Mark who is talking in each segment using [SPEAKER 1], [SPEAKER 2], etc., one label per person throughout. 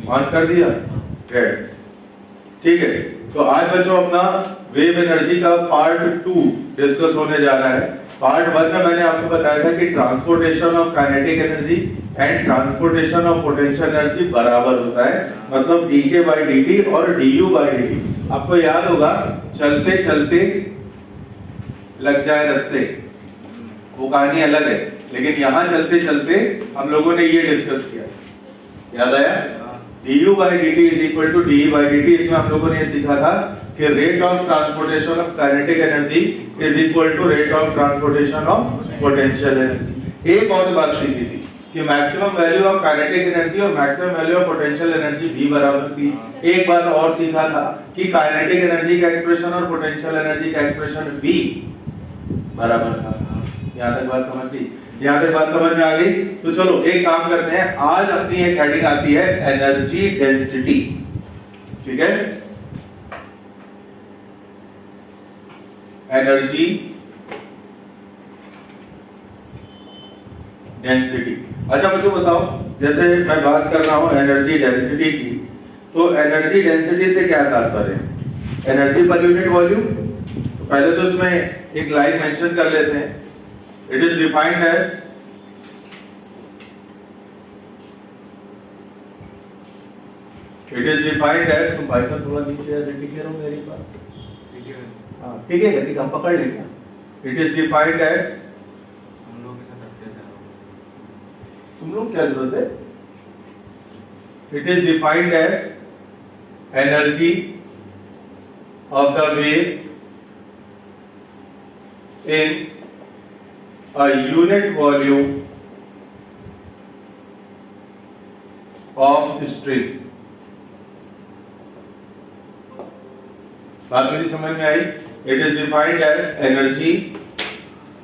[SPEAKER 1] On कर दिया, red. ठीक है, तो आज बच्चों अपना वेव एनर्जी का पार्ट 2 डिस्कस होने जा रहा है। पार्ट 1 में मैंने आपको बताया था कि transportation of kinetic energy and transportation of potential energy बराबर होता है, मतलब dk by dt और du by dt। आपको याद होगा, चलते चलते लग जाए रास्ते, वो कहानी अलग है, लेकिन यहाँ चलते चलते हम लोगों ने ये डिस्कस किया, याद आया? du by dt is equal to de by dt। इसमें हम लोगों ने ये सीखा था कि rate of transportation of kinetic energy is equal to rate of transportation of potential energy. एक और बात सीखी थी कि maximum value of kinetic energy और maximum value of potential energy भी बराबर थी। एक बात और सीखा था कि काइनेटिक एनर्जी का एक्सप्रेशन और पोटेंशियल एनर्जी का एक्सप्रेशन भी बराबर था। यहाँ तक बात समझ गई? यहाँ तक बात समझ में आ गई? तो चलो एक काम करते हैं, आज अपनी एक हेडिंग आती है एनर्जी डेंसिटी। ठीक है, एनर्जी डेंसिटी। अच्छा बच्चों बताओ, जैसे मैं बात कर रहा हूं एनर्जी डेंसिटी की, तो एनर्जी डेंसिटी से क्या तात्पर्य है? Energy per unit volume. तो पहले तो इसमें एक लाइन मेंशन कर लेते हैं, इट इज डिफाइंड एज तुम भाई साहब थोड़ा नीचे ऐसे टिके रहो मेरे पास। हाँ ठीक है, ठीक हम पकड़ लेंगे। इट इज डिफाइंड एज, तुम लोग क्या जरूरत है? It is defined as energy of the wave in a unit volume of string. बात मेरी समझ में आई? It is defined as energy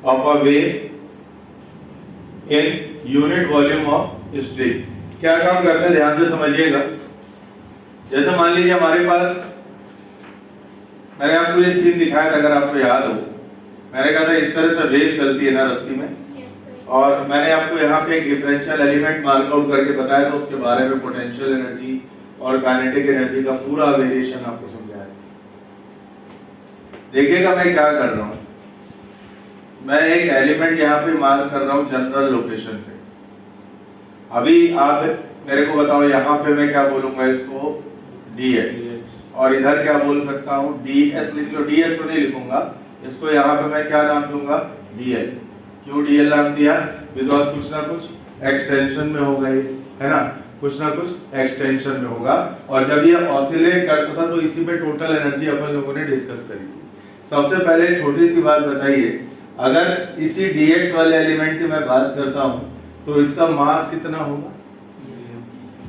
[SPEAKER 1] of a wave in unit volume of string. क्या काम करते हैं ध्यान से समझिएगा। जैसे मान लीजिए हमारे पास, मैंने आपको ये सीन दिखाया था, अगर आपको याद हो, मैंने कहा था इस तरह से वेव चलती है ना रस्सी में, और मैंने आपको यहाँ पे एक डिफरेंशियल एलिमेंट मार्क आउट करके बताया था, उसके बारे में पोटेंशियल एनर्जी और काइनेटिक एनर्जी का पूरा वेरिएशन आपको समझाया। देखिएगा मैं क्या कर रहा हूँ, मैं एक एलिमेंट यहाँ पे मार्क कर रहा हूँ जनरल लोकेशन पे। अभी आप मेरे को बताओ, यहाँ पे मैं क्या बोलूंगा इसको? dx, और इधर क्या बोल सकता हूँ? ds लिख लो। ds तो नहीं लिखूंगा, इसको यहाँ पे मैं क्या नाम दूंगा? dl। क्यों dl नाम दिया? बिकॉज कुछ ना कुछ एक्सटेंशन में होगा ये, है ना, कुछ ना कुछ एक्सटेंशन में होगा। और जब ये ऑसिलेट करता था तो इसी पे टोटल एनर्जी अपन लोगों ने डिस्कस करी थी। सबसे पहले छोटी सी बात बताइए, अगर इसी dx वाले एलिमेंट की मैं बात करता हूं तो इसका मास कितना होगा?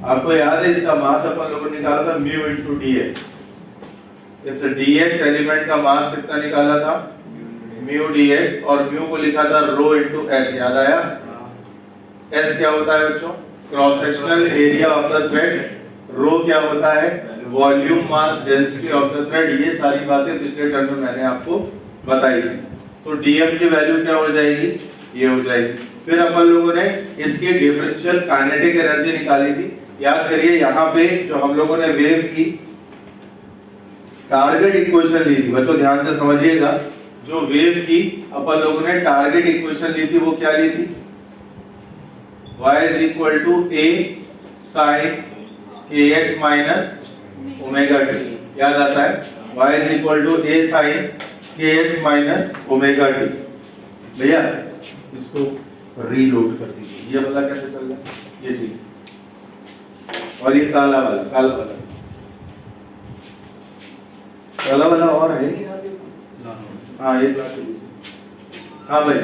[SPEAKER 1] आपको याद है इसका मास अपन लोगों ने निकाला था म्यू इनटू dx। इस dx एलिमेंट का मास कितना निकाला था? म्यू dx, और म्यू को लिखा था रो इनटू s। याद आया? s क्या होता है बच्चों? Cross sectional area of the thread. Rho क्या होता है? Volume mass density of the thread. ये सारी बातें पिछले टर्म में मैंने आपको बताई थी। तो dm की वैल्यू क्या हो जाएगी? ये हो जाएगी। फिर अपन लोगों ने इसकी डिफरेंशियल काइनेटिक एनर्जी निकाली थी। याद करिए, यहाँ पे जो हम लोगों ने वेव की टारगेट इक्वेशन ली थी, बच्चों ध्यान से समझिएगा, जो वेव की अपन लोगों ने टारगेट इक्वेशन ली थी वो क्या ली थी? y is equal to a sin kx minus omega t। याद आता है? y is equal to a sin kx minus omega t। भैया इसको रीलोड कर दीजिए। ये वाला कैसे चल रहा है? ये ठीक, और ये काला वाला, काला वाला और है? हाँ ये हाँ भाई।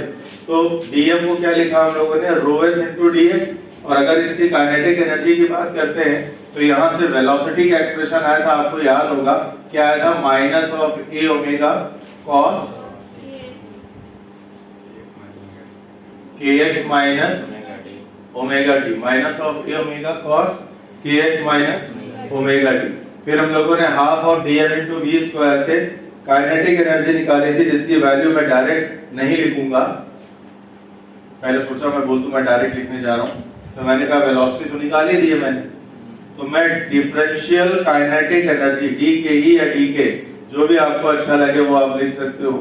[SPEAKER 1] तो dm को क्या लिखा हम लोगों ने? रो s इंटू dx। और अगर इसकी काइनेटिक एनर्जी की बात करते हैं तो यहाँ से वेलोसिटी का एक्सप्रेशन आया था, आपको याद होगा क्या आया था? Minus of a omega cos kx minus omega t, minus of a omega cos kx minus omega t। फिर हम लोगों ने half of dm into v square से काइनेटिक एनर्जी निकाली थी, जिसकी वैल्यू मैं डायरेक्ट नहीं लिखूंगा। पहले सोचा मैं बोल दूं मैं डायरेक्ट लिखने जा रहा हूं, तो मैंने कहा वेलोसिटी तो निकाल ही दी है मैंने, तो मैं डिफरेंशियल काइनेटिक एनर्जी डी के ई या डी के जो भी आपको अच्छा लगे वो आप लिख सकते हो,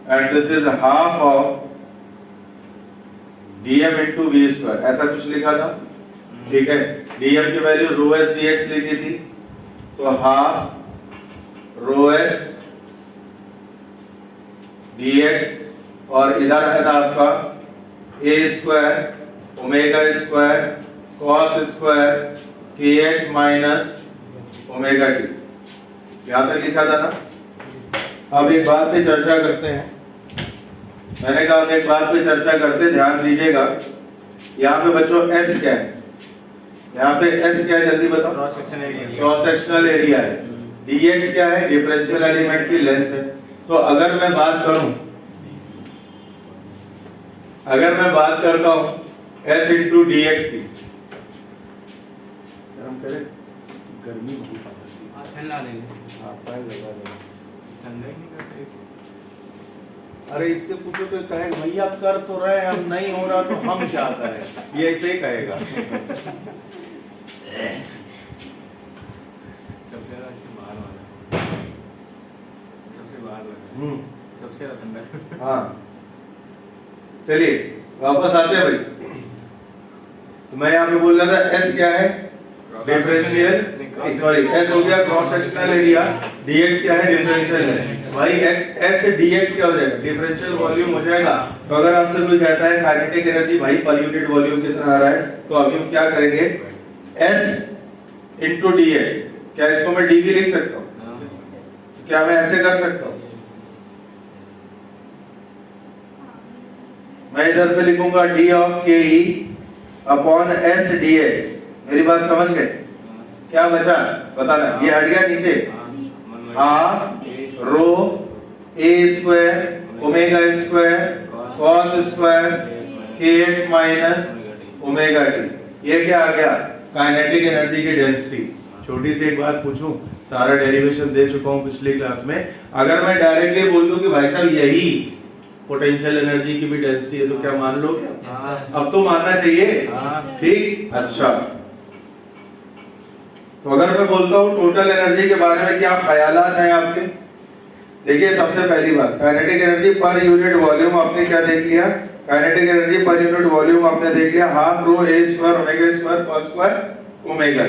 [SPEAKER 1] and this is half of dm into v square, ऐसा कुछ लिखा था, ठीक है। dm की वैल्यू रो एस dx लिखी थी, तो हाफ रो एस dx, और इधर है था आपका a square omega square cos square kx minus omega t, यहां तक लिखा था ना। अब एक बात पे चर्चा करते हैं, मैंने कहा एक बात पे चर्चा करते, ध्यान दीजिएगा। यहाँ पे बच्चों S क्या है, यहाँ पे S क्या है जल्दी बताओ, क्रॉस सेक्शनल एरिया है। dx क्या है, डिफरेंशियल एलिमेंट की लेंथ है। तो अगर मैं बात करता हूँ S इंटू dx की, हम करें गर्मी बहुत अरे इससे पूछो तो कहेगा भैया कर तो रहे हैं, हम नहीं हो रहा तो हम क्या करें, ये ऐसे ही कहेगा।
[SPEAKER 2] सबसे ठंडा।
[SPEAKER 1] हाँ चलिए वापस आते हैं भाई। तो मैं यहाँ पे बोल रहा था S क्या है, डिफरेंशियल, सॉरी S हो गया क्रॉस सेक्शनल एरिया, dx क्या है, डिफरेंशियल है भाई। S से dx क्या हो जाएगा, डिफरेंशियल वॉल्यूम हो जाएगा। तो अगर आपसे कोई कहता है काइनेटिक एनर्जी भाई पर यूनिट वॉल्यूम कितना आ रहा है, तो अभी हम क्या करेंगे, S इंटू dx, क्या इसको मैं dv लिख सकता हूँ, क्या मैं ऐसे कर सकता हूँ, मैं इधर पे लिखूंगा d ऑफ के ई अपॉन s dx। मेरी बात समझ गए, क्या बचा बताना, ये हट गया नीचे, half rho a square omega square cos square kx minus omega t, ये क्या आ गया, काइनेटिक एनर्जी की डेंसिटी। छोटी सी एक बात पूछूं, सारा डेरिवेशन दे चुका हूं पिछली क्लास में, अगर मैं डायरेक्टली बोल दूं कि भाई साहब यही पोटेंशियल एनर्जी की भी डेंसिटी है, तो क्या मान लोगे? अब तो मानना चाहिए, ठीक। अच्छा, तो अगर मैं बोलता हूँ टोटल एनर्जी के बारे में क्या ख्यालात हैं आपके, देखिए सबसे पहली बात kinetic energy per unit volume आपने क्या देख लिया, kinetic energy per unit volume आपने देख लिया, half rho a square omega square cos square omega.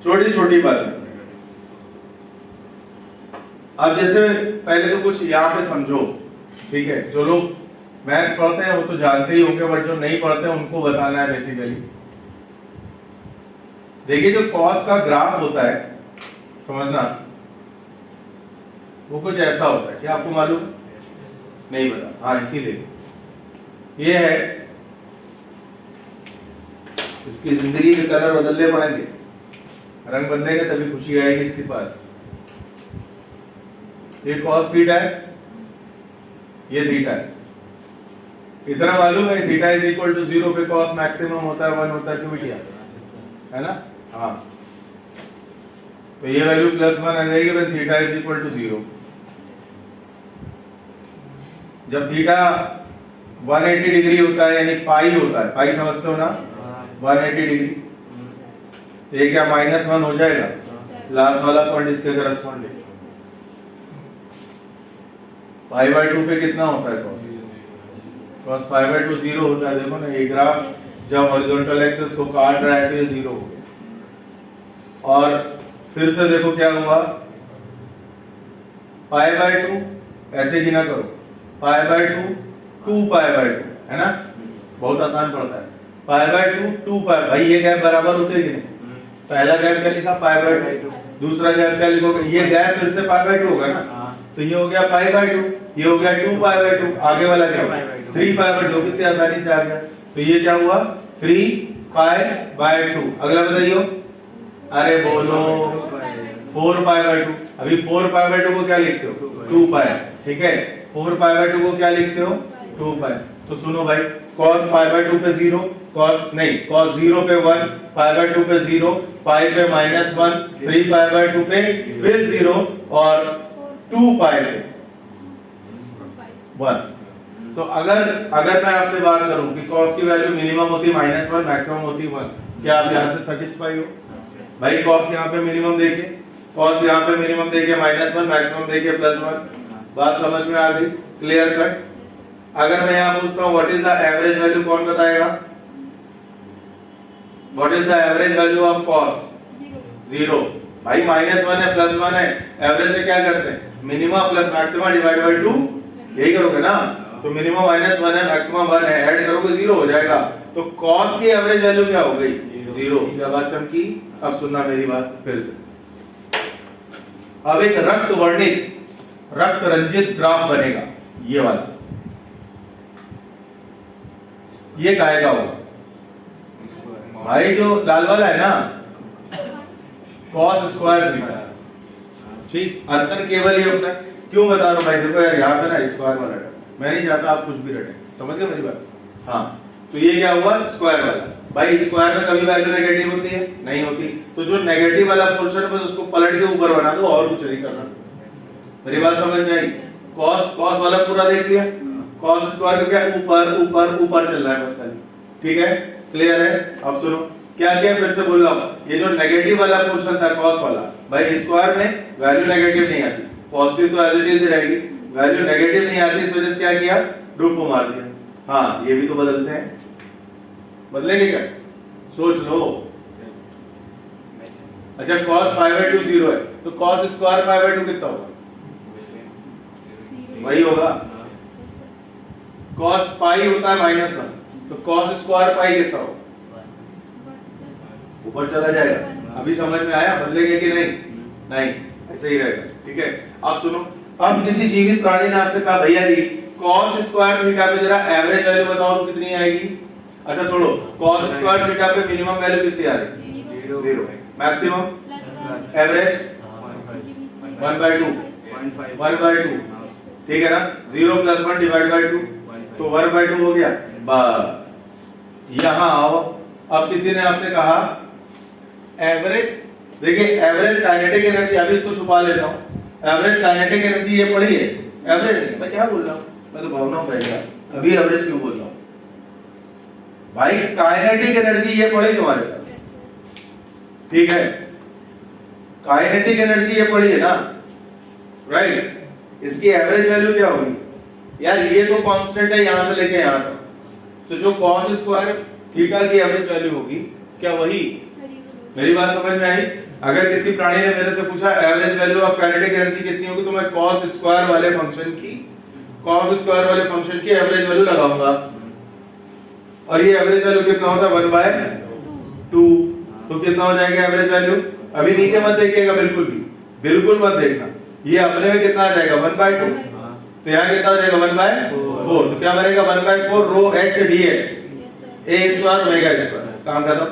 [SPEAKER 1] छोटी छोटी बात है। अब जैसे पहले तो कुछ यहाँ पे समझो, ठीक है, जो लोग मैथ्स पढ़ते हैं वो तो जानते ही होंगे, बट जो नहीं पढ़ते हैं उनको बताना है बेसिकली। देखिए जो कॉस का ग्राफ होता है, समझना, वो कुछ ऐसा होता है, क्या आपको मालूम? नहीं पता, हाँ इसीलिए ये है, इसकी जिंदगी के कलर बदलने पड़ेंगे, रंग बदलेंगे तभी खुशी आएगी इसके पास। ये कॉस थीटा है, ये थीटा है, इतना मालूम है थीटा इज इक्वल टू 0 पे कॉस मैक्सिमम होता है 1 होता है, क्यों बिटिया, है ना? हाँ, तो ये वैल्यू +1 आ जाएगी when theta is equal to 0। जब थीटा 180 डिग्री होता है यानी पाई होता है, पाई समझते हो ना, 180 डिग्री, तो ये क्या -1 हो जाएगा, लास्ट वाला पॉइंट इसके करस्पॉन्डिंग। π/2 पे कितना होता है cos, cos π/2 0 होता है। देखो ना ये ग्राफ जब हॉरिजॉन्टल एक्सिस को काट रहा है तो ये 0 हो गया। और फिर से देखो क्या हुआ, π/2 ऐसे गिना करो, π/2 2π/2 है ना, बहुत आसान पड़ता है। π/2 2π, भाई ये गैप बराबर होते हैं कि नहीं? पहला गैप क्या लिखा, π/2, दूसरा गैप क्या लिखोगे, ये गैप फिर से π/2 होगा ना, तो ये हो गया π/2, ये हो गया 2π/2, आगे वाला क्या होगा 3π/2, कितनी आसानी से आ गया। तो ये क्या हुआ 3π/2। अगला बताइयो, अरे बोलो 4π/2। अभी 4π/2 को क्या लिखते हो 2π, ठीक है, 4π/2 को क्या लिखते हो 2π। तो सुनो भाई, cos π/2 पे 0, cos नहीं, cos 0 पे 1, π/2 पे 0, पाई पे -1, 3π/2 पे फिर 0 और 2π पे 1। तो अगर मैं आपसे बात करूं कि cos की वैल्यू मिनिमम होती है -1, मैक्सिमम होती है 1, क्या आप यहां से सेटिस्फाई हो? भाई cos यहाँ पे मिनिमम देखिए, cos यहाँ पे मिनिमम देखिए -1, मैक्सिमम देखिए +1। बात समझ में आ गई? Clear cut. अगर मैं यहाँ पूछता हूँ what is the average value, कौन बताएगा? What is the average value of cos? 0। भाई -1 है +1 है, एवरेज में क्या करते हैं? Minimum plus maximum divide by 2, यही करोगे ना? तो मिनिमम -1 है, मैक्सिमम 1 है, ऐड करोगे 0 हो जाएगा। तो cos की एवरेज वैल्यू क्या हो गई? 0। क्या बात समझी? अब सुनना मेरी बात फिर से। अब एक रक्त वर्णित, रक्त रंजित ग्राफ बनेगा, ये वाला। ये काहे का होगा? भाई जो लाल वाला है ना, cos स्क्वायर थीटा। ठीक, अंतर केवल ये होता है। क्यों बता रहा हूं भाई? देखो यार, यहाँ पे ना स्क्वायर वाला है, मैं नहीं चाहता आप कुछ भी रटें, समझ गए मेरी बात? हाँ, तो ये क्या हुआ? स्क्वायर वाला। भाई स्क्वायर में कभी वैल्यू नेगेटिव होती है? नहीं होती। तो जो नेगेटिव वाला पोर्शन है बस उसको पलट के ऊपर बना दो, और कुछ नहीं करना। मेरी बात समझ में आई? cos वाला पूरा देख लिया, cos स्क्वायर का क्या ऊपर ऊपर ऊपर चल रहा है बस खाली। ठीक है, क्लियर है? अब सुनो क्या किया, फिर से बोल रहा हूं, ये जो नेगेटिव वाला पोर्शन था cos वाला, भाई स्क्वायर में वैल्यू नेगेटिव नहीं आती, पॉजिटिव तो एज इट इज ही रहेगी, वैल्यू नेगेटिव नहीं आती, इस वजह से क्या किया? रूप को मार दिया। हाँ, ये भी तो बदलते हैं, बदलेंगे क्या? सोच लो। अच्छा, cos π/2 0 है, तो cos स्क्वायर π/2 कितना होगा? वही होगा। cos π होता है -1, तो cos स्क्वायर π कितना होगा? ऊपर चला जाएगा। अभी समझ में आया? बदलेंगे कि नहीं? नहीं, ऐसे ही रहेगा। ठीक है, अब सुनो, अब किसी जीवित प्राणी ने आपसे कहा भैया जी cos स्क्वायर थीटा पे जरा एवरेज वैल्यू बताओ तो कितनी आएगी? अच्छा छोड़ो, cos स्क्वायर थीटा पे मिनिमम वैल्यू कितनी आ रही? 0। Maximum average 1/2, 1/2। ठीक है ना? 0 + 1 डिवाइड बाय 2, तो 1/2 हो गया। बस यहां आओ, अब किसी ने आपसे कहा एवरेज, देखिए एवरेज काइनेटिक एनर्जी, अभी इसको छुपा लेता हूं। एवरेज काइनेटिक एनर्जी ये पढ़ी है? एवरेज नहीं, मैं क्या बोल रहा हूं, मैं तो भावनाओं पे गया, अभी एवरेज क्यों बोल रहा हूं? भाई काइनेटिक एनर्जी ये पढ़ी तुम्हारे पास, ठीक है? काइनेटिक एनर्जी ये पढ़ी है ना, राइट? इसकी एवरेज वैल्यू क्या होगी? यार ये तो कांस्टेंट है यहां से लेके यहां तक, तो जो cos स्क्वायर थीटा की एवरेज वैल्यू होगी क्या वही? मेरी बात समझ में आई? अगर किसी प्राणी ने मेरे से पूछा average value of kinetic energy कितनी होगी, तो मैं cos स्क्वायर वाले फंक्शन की एवरेज वैल्यू लगाऊंगा, और ये एवरेज वैल्यू कितना होता है? 1/2। तो कितना हो जाएगा एवरेज वैल्यू? अभी नीचे मत देखिएगा, बिल्कुल मत देखना, ये अपने में कितना आ जाएगा? 1/2। तो यहाँ कितना हो जाएगा? 1/4। तो क्या बनेगा? 1/4 रो x dx a square omega square. काम खत्म,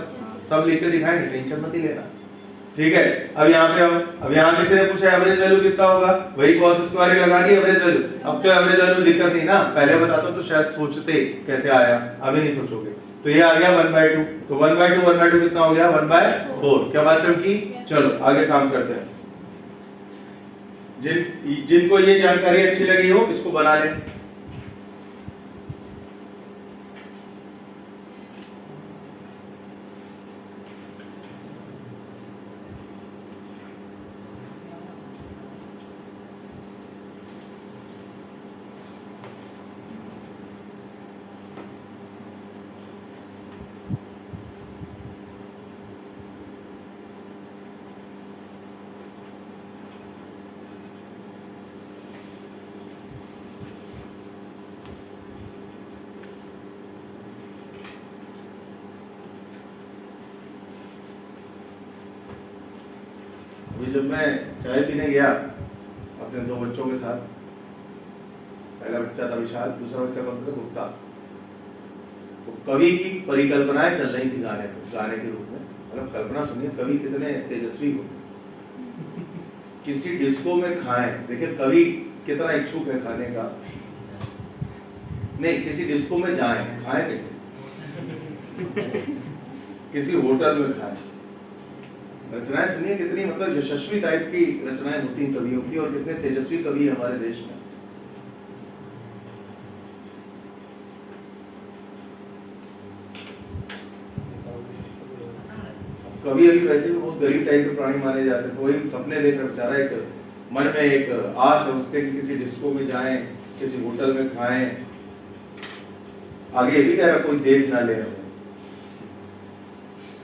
[SPEAKER 1] सब लिख के दिखाएंगे, टेंशन मत ही लेना। ठीक है, अब यहाँ पे अब यहाँ किसी ने पूछा एवरेज वैल्यू कितना होगा, वही cos स्क्वायर ही लगा दी एवरेज वैल्यू। अब तो एवरेज वैल्यू दिक्कत नहीं ना, पहले बताता तो शायद सोचते कैसे आया, अभी नहीं सोचोगे। तो ये आ गया 1/2, तो 1/2 कितना हो गया? 1/4। क्या बात चमकी? चलो आगे काम करते हैं। जिनको ये जानकारी अच्छी लगी हो इसको बना लें। अभी जब मैं चाय पीने गया अपने 2 बच्चों के साथ, पहला बच्चा था विशाल, दूसरा बच्चा कौन था? गुप्ता। तो कवि की परिकल्पनाएं चल रही थी गाने के रूप में, मतलब कल्पना सुनिए कवि कितने तेजस्वी होते। किसी डिस्को में खाएं, देखिए कवि कितना इच्छुक है खाने का, नहीं किसी डिस्को में जाएं, खाएं कैसे? किसी होटल में खाएं। रचनाएं सुनिए कितनी मतलब यशस्वी टाइप की रचनाएं होती हैं कवियों की, और कितने तेजस्वी कवि हैं हमारे देश में। कवि अभी वैसे भी बहुत बहुत गरीब टाइप के प्राणी माने जाते हैं, तो वही सपने देखकर बेचारा एक मन में एक आस है उसके कि किसी डिस्को में जाएं, किसी होटल में खाएं, आगे ये भी कह रहा कोई देख ना ले हमें।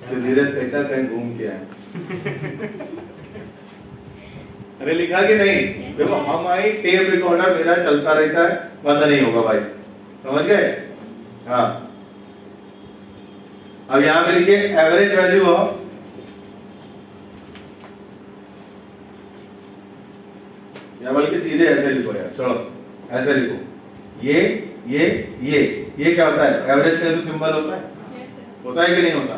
[SPEAKER 1] तो धीरज कहता है कहीं घूम के आए। अरे लिखा कि नहीं? देखो हमारी टेप रिकॉर्डर मेरा चलता रहता है, बंद नहीं होगा भाई, समझ गए? हाँ, अब यहां पे लिखिए एवरेज वैल्यू ऑफ, या बल्कि सीधे ऐसे लिखो यार, चलो ऐसे लिखो, ये क्या होता है? एवरेज का जो सिंबल होता है, होता है कि नहीं होता?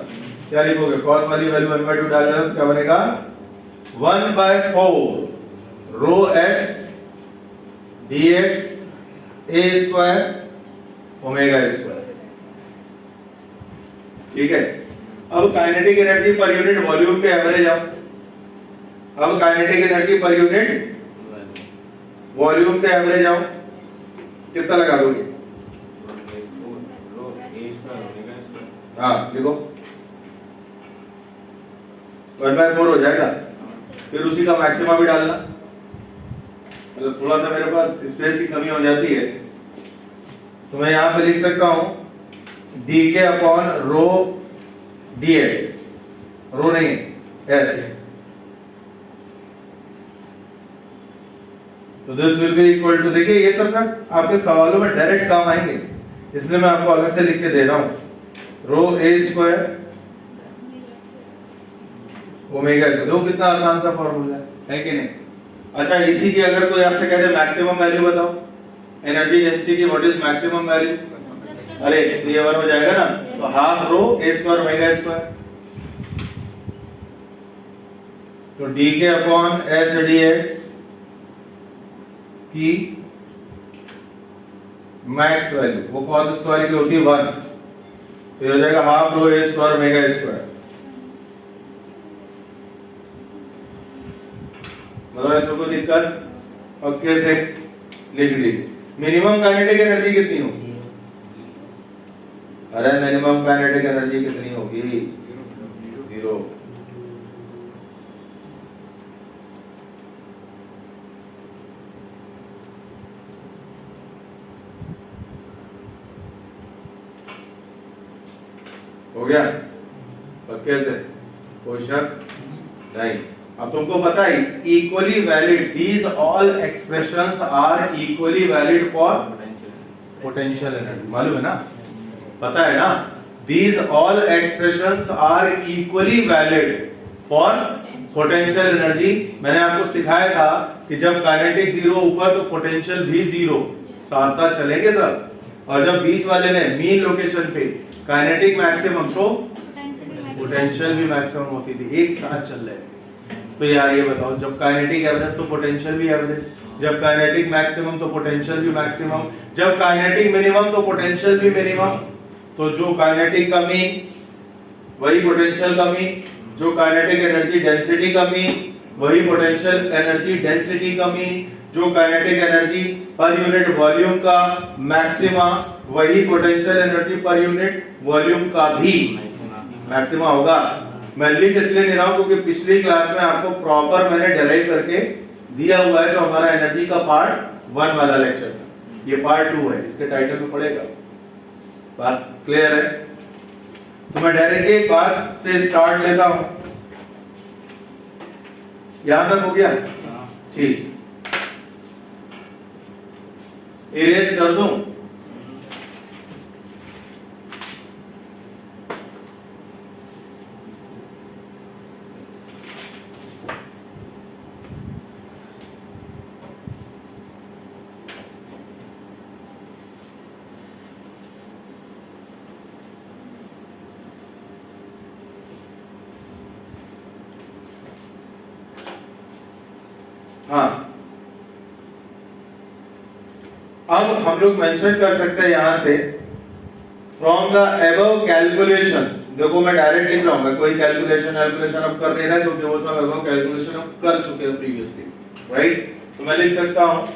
[SPEAKER 1] क्या लिखोगे? कॉस वाली वैल्यू 1/2 डाल दो तो क्या बनेगा? 1/4 rho S dx a square omega square. ठीक है, अब kinetic energy per unit volume पे एवरेज आओ। अब kinetic energy per unit volume पे एवरेज आओ, कितना लगा दोगे? हाँ लिखो, 1/4 हो जाएगा, फिर उसी का मैक्सिमा भी डालना। मतलब थोड़ा सा मेरे पास स्पेस की कमी हो जाती है, तो मैं यहां पे लिख सकता हूं dk upon rho dx, rho नहीं s, तो this will be equal to, देखिए ये सब ना आपके सवालों में डायरेक्ट काम आएंगे, इसलिए मैं आपको अलग से लिख के दे रहा हूं, रो a स्क्वायर ओमेगा। देखो कितना आसान सा फॉर्मूला है कि नहीं? अच्छा, इसी की अगर कोई आपसे कहे मैक्सिमम वैल्यू बताओ, एनर्जी डेंसिटी की व्हाट इज मैक्सिमम वैल्यू? अरे तो ये 1 हो जाएगा ना, तो half rho a square omega square, तो dk अपॉन s dx की मैक्स वैल्यू, वो cos स्क्वायर की होती है 1, तो ये हो जाएगा half rho a square omega square. मतलब इसमें कोई दिक्कत? और कैसे लिख लीजिए। मिनिमम काइनेटिक एनर्जी कितनी होगी? अरे मिनिमम काइनेटिक एनर्जी कितनी होगी? 0। हो गया? पक्के से? कोई शक नहीं। अब तुमको पता है equally valid, these all expressions are equally valid for potential energy, मालूम है ना? पता है ना? These all expressions are equally valid for potential energy. मैंने आपको सिखाया था कि जब काइनेटिक 0 ऊपर तो पोटेंशियल भी 0, साथ साथ चलेंगे सब, और जब बीच वाले में मीन लोकेशन पे काइनेटिक मैक्सिमम तो पोटेंशियल भी मैक्सिमम होती थी, एक साथ चल रहे थे। तो यार ये बताओ, जब काइनेटिक एवरेज तो पोटेंशियल भी एवरेज, जब काइनेटिक मैक्सिमम तो पोटेंशियल भी मैक्सिमम, जब काइनेटिक मिनिमम तो पोटेंशियल भी मिनिमम, तो जो काइनेटिक का मीन वही पोटेंशियल का मीन, जो काइनेटिक एनर्जी डेंसिटी का मीन वही पोटेंशियल एनर्जी डेंसिटी का मीन, जो kinetic energy per unit volume का मैक्सिमा वही potential energy per unit volume का भी मैक्सिमा होगा। मैं लिख इसलिए नहीं रहा हूं क्योंकि पिछली क्लास में आपको प्रॉपर मैंने डिराइव करके दिया हुआ है, जो हमारा एनर्जी का पार्ट 1 वाला लेक्चर था, ये पार्ट 2 है, इसके टाइटल में पड़ेगा। बात क्लियर है? तो मैं डायरेक्टली एक बात से स्टार्ट लेता हूं, यहां तक हो गया? ठीक, इरेज कर दूं? हाँ, अब हम लोग मेंशन कर सकते हैं यहां से फ्रॉम द अबव कैलकुलेशन। देखो मैं डायरेक्ट लिख रहा हूं, मैं कोई कैलकुलेशन अब कर नहीं रहा क्योंकि वो सब अबव कैलकुलेशन हम कर चुके हैं प्रीवियसली, राइट? तो मैं लिख सकता हूं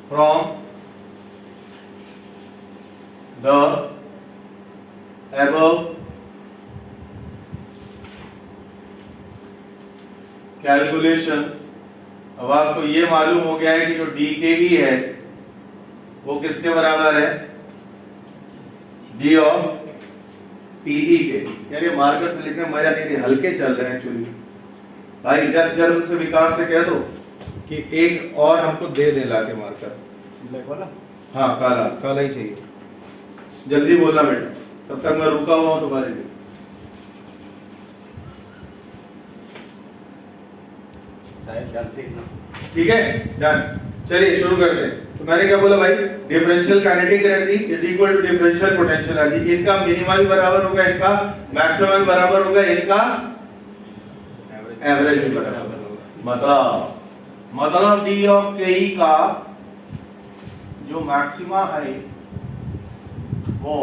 [SPEAKER 1] फ्रॉम द अबव कैलकुलेशंस। अब आपको ये मालूम हो गया है कि जो DKE है वो किसके बराबर है, D ऑफ PE के। यार ये मार्कर से लिखने में मजा नहीं, हल्के चल रहे हैं एक्चुअली भाई। इधर उनसे विकास से कह दो कि एक और हमको दे दे लाके मार्कर।
[SPEAKER 2] ब्लैक वाला?
[SPEAKER 1] हाँ काला काला ही चाहिए, जल्दी बोलना बेटा, तब तक मैं रुका हुआ हूँ तुम्हारे लिए।
[SPEAKER 2] शायद जानते ही ना।
[SPEAKER 1] ठीक है डन, चलिए शुरू करते हैं। तो मैंने क्या बोला भाई, differential kinetic energy is equal to differential potential energy. इनका मिनिमम भी बराबर होगा, इनका मैक्सिमम भी बराबर होगा, इनका एवरेज भी बराबर होगा। मतलब D ऑफ KE का जो मैक्सिमा है वो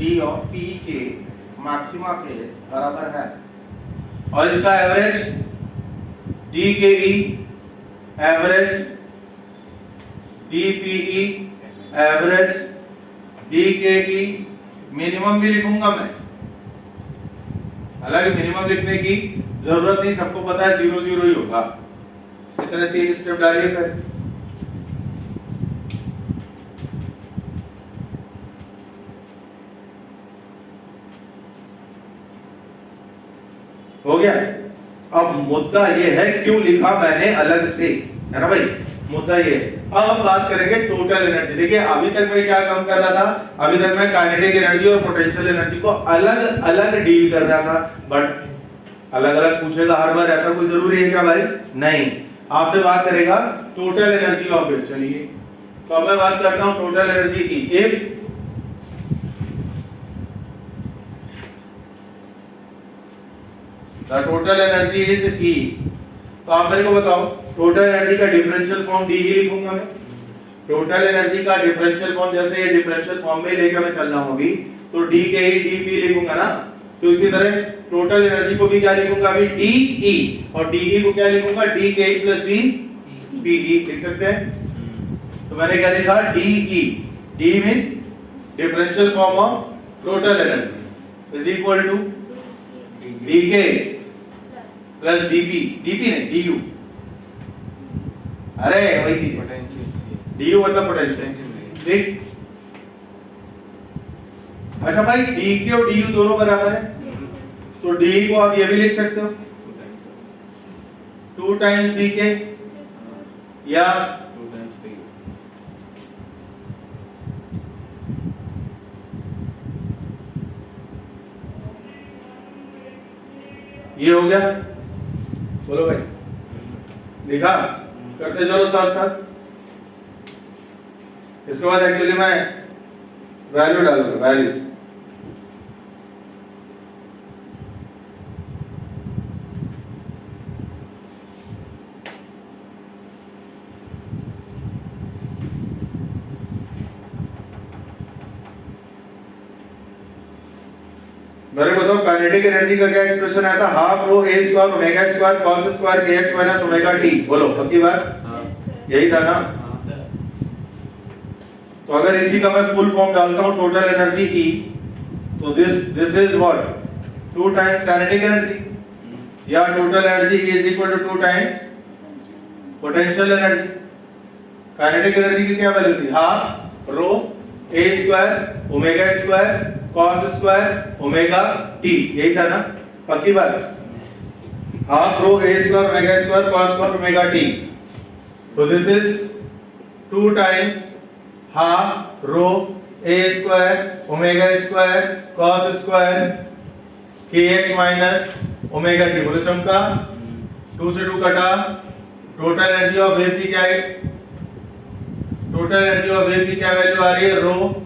[SPEAKER 1] D ऑफ PE के मैक्सिमा के बराबर है, और इसका average DKE average, DPE average, DKE minimum भी लिखूंगा मैं। हालांकि मिनिमम लिखने की जरूरत नहीं, सबको पता है 0 0 ही होगा। इतने 3 स्टेप डालिए फिर। हो गया। अब मुद्दा ये है क्यों लिखा मैंने अलग से, है ना भाई, मुद्दा ये। अब हम बात करेंगे टोटल एनर्जी। देखिए अभी तक मैं क्या काम कर रहा था, अभी तक मैं काइनेटिक एनर्जी और पोटेंशियल एनर्जी को अलग अलग डील कर रहा था, बट अलग अलग पूछेगा हर बार, ऐसा कोई जरूरी है क्या भाई? नहीं, आपसे बात करेगा टोटल एनर्जी ऑफ इट। चलिए तो अब मैं बात करता हूं टोटल एनर्जी की। If the total energy is E, तो आप मेरे को बताओ टोटल एनर्जी का डिफरेंशियल फॉर्म D ही लिखूंगा मैं। टोटल एनर्जी का डिफरेंशियल फॉर्म, जैसे ये डिफरेंशियल फॉर्म में लेकर मैं चल रहा हूं अभी, तो DKE DP लिखूंगा ना, तो इसी तरह टोटल एनर्जी को भी क्या लिखूंगा अभी, DE, और DE को क्या लिखूंगा, DKE प्लस DPE लिख सकते हैं। तो मैंने क्या लिखा, DE, D means differential form of total energy is equal to DK plus DP, DP नहीं DU, अरे वही थी
[SPEAKER 2] पोटेंशियल।
[SPEAKER 1] DU मतलब पोटेंशियल, ठीक। अच्छा भाई DK और DU दोनों बराबर है, तो DE को आप ये भी लिख सकते हो 2 टाइम्स DK या
[SPEAKER 2] 2 टाइम्स DU।
[SPEAKER 1] ये हो गया, बोलो भाई, लिखा? करते चलो साथ साथ। इसके बाद एक्चुअली मैं वैल्यू डालूंगा, वैल्यू। मेरे को बताओ काइनेटिक एनर्जी का क्या एक्सप्रेशन आया था, half rho a square omega square cos square kx minus omega t। बोलो पक्की बात, यही था ना? तो अगर इसी का मैं फुल फॉर्म डालता हूं टोटल एनर्जी E, तो this is what 2 times kinetic energy, या total energy E is equal to 2 times potential energy. Kinetic energy की क्या वैल्यू थी, half rho a square omega square cos square omega t, यही था ना? पक्की बात, half rho a square omega square cos square omega t। तो this is 2 times half rho a square omega square cos square kx minus omega t। बोलो चमका, 2 से 2 कटा। टोटल एनर्जी ऑफ वेव की क्या है, टोटल एनर्जी ऑफ वेव की क्या वैल्यू आ रही है, रो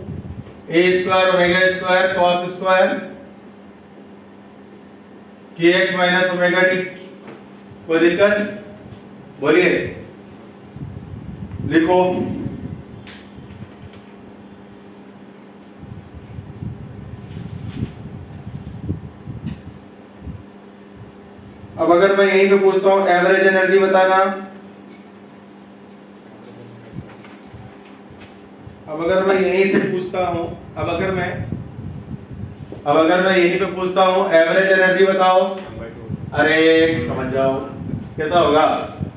[SPEAKER 1] a square omega square cos square kx minus omega t। कोई दिक्कत? बोलिए, लिखो। अब अगर मैं यहीं पे पूछता हूं एवरेज एनर्जी बताना, अब अगर मैं यहीं से पूछता हूं, अब अगर मैं यहीं पे पूछता हूं एवरेज एनर्जी बताओ, अरे समझ जाओ, कितना होगा?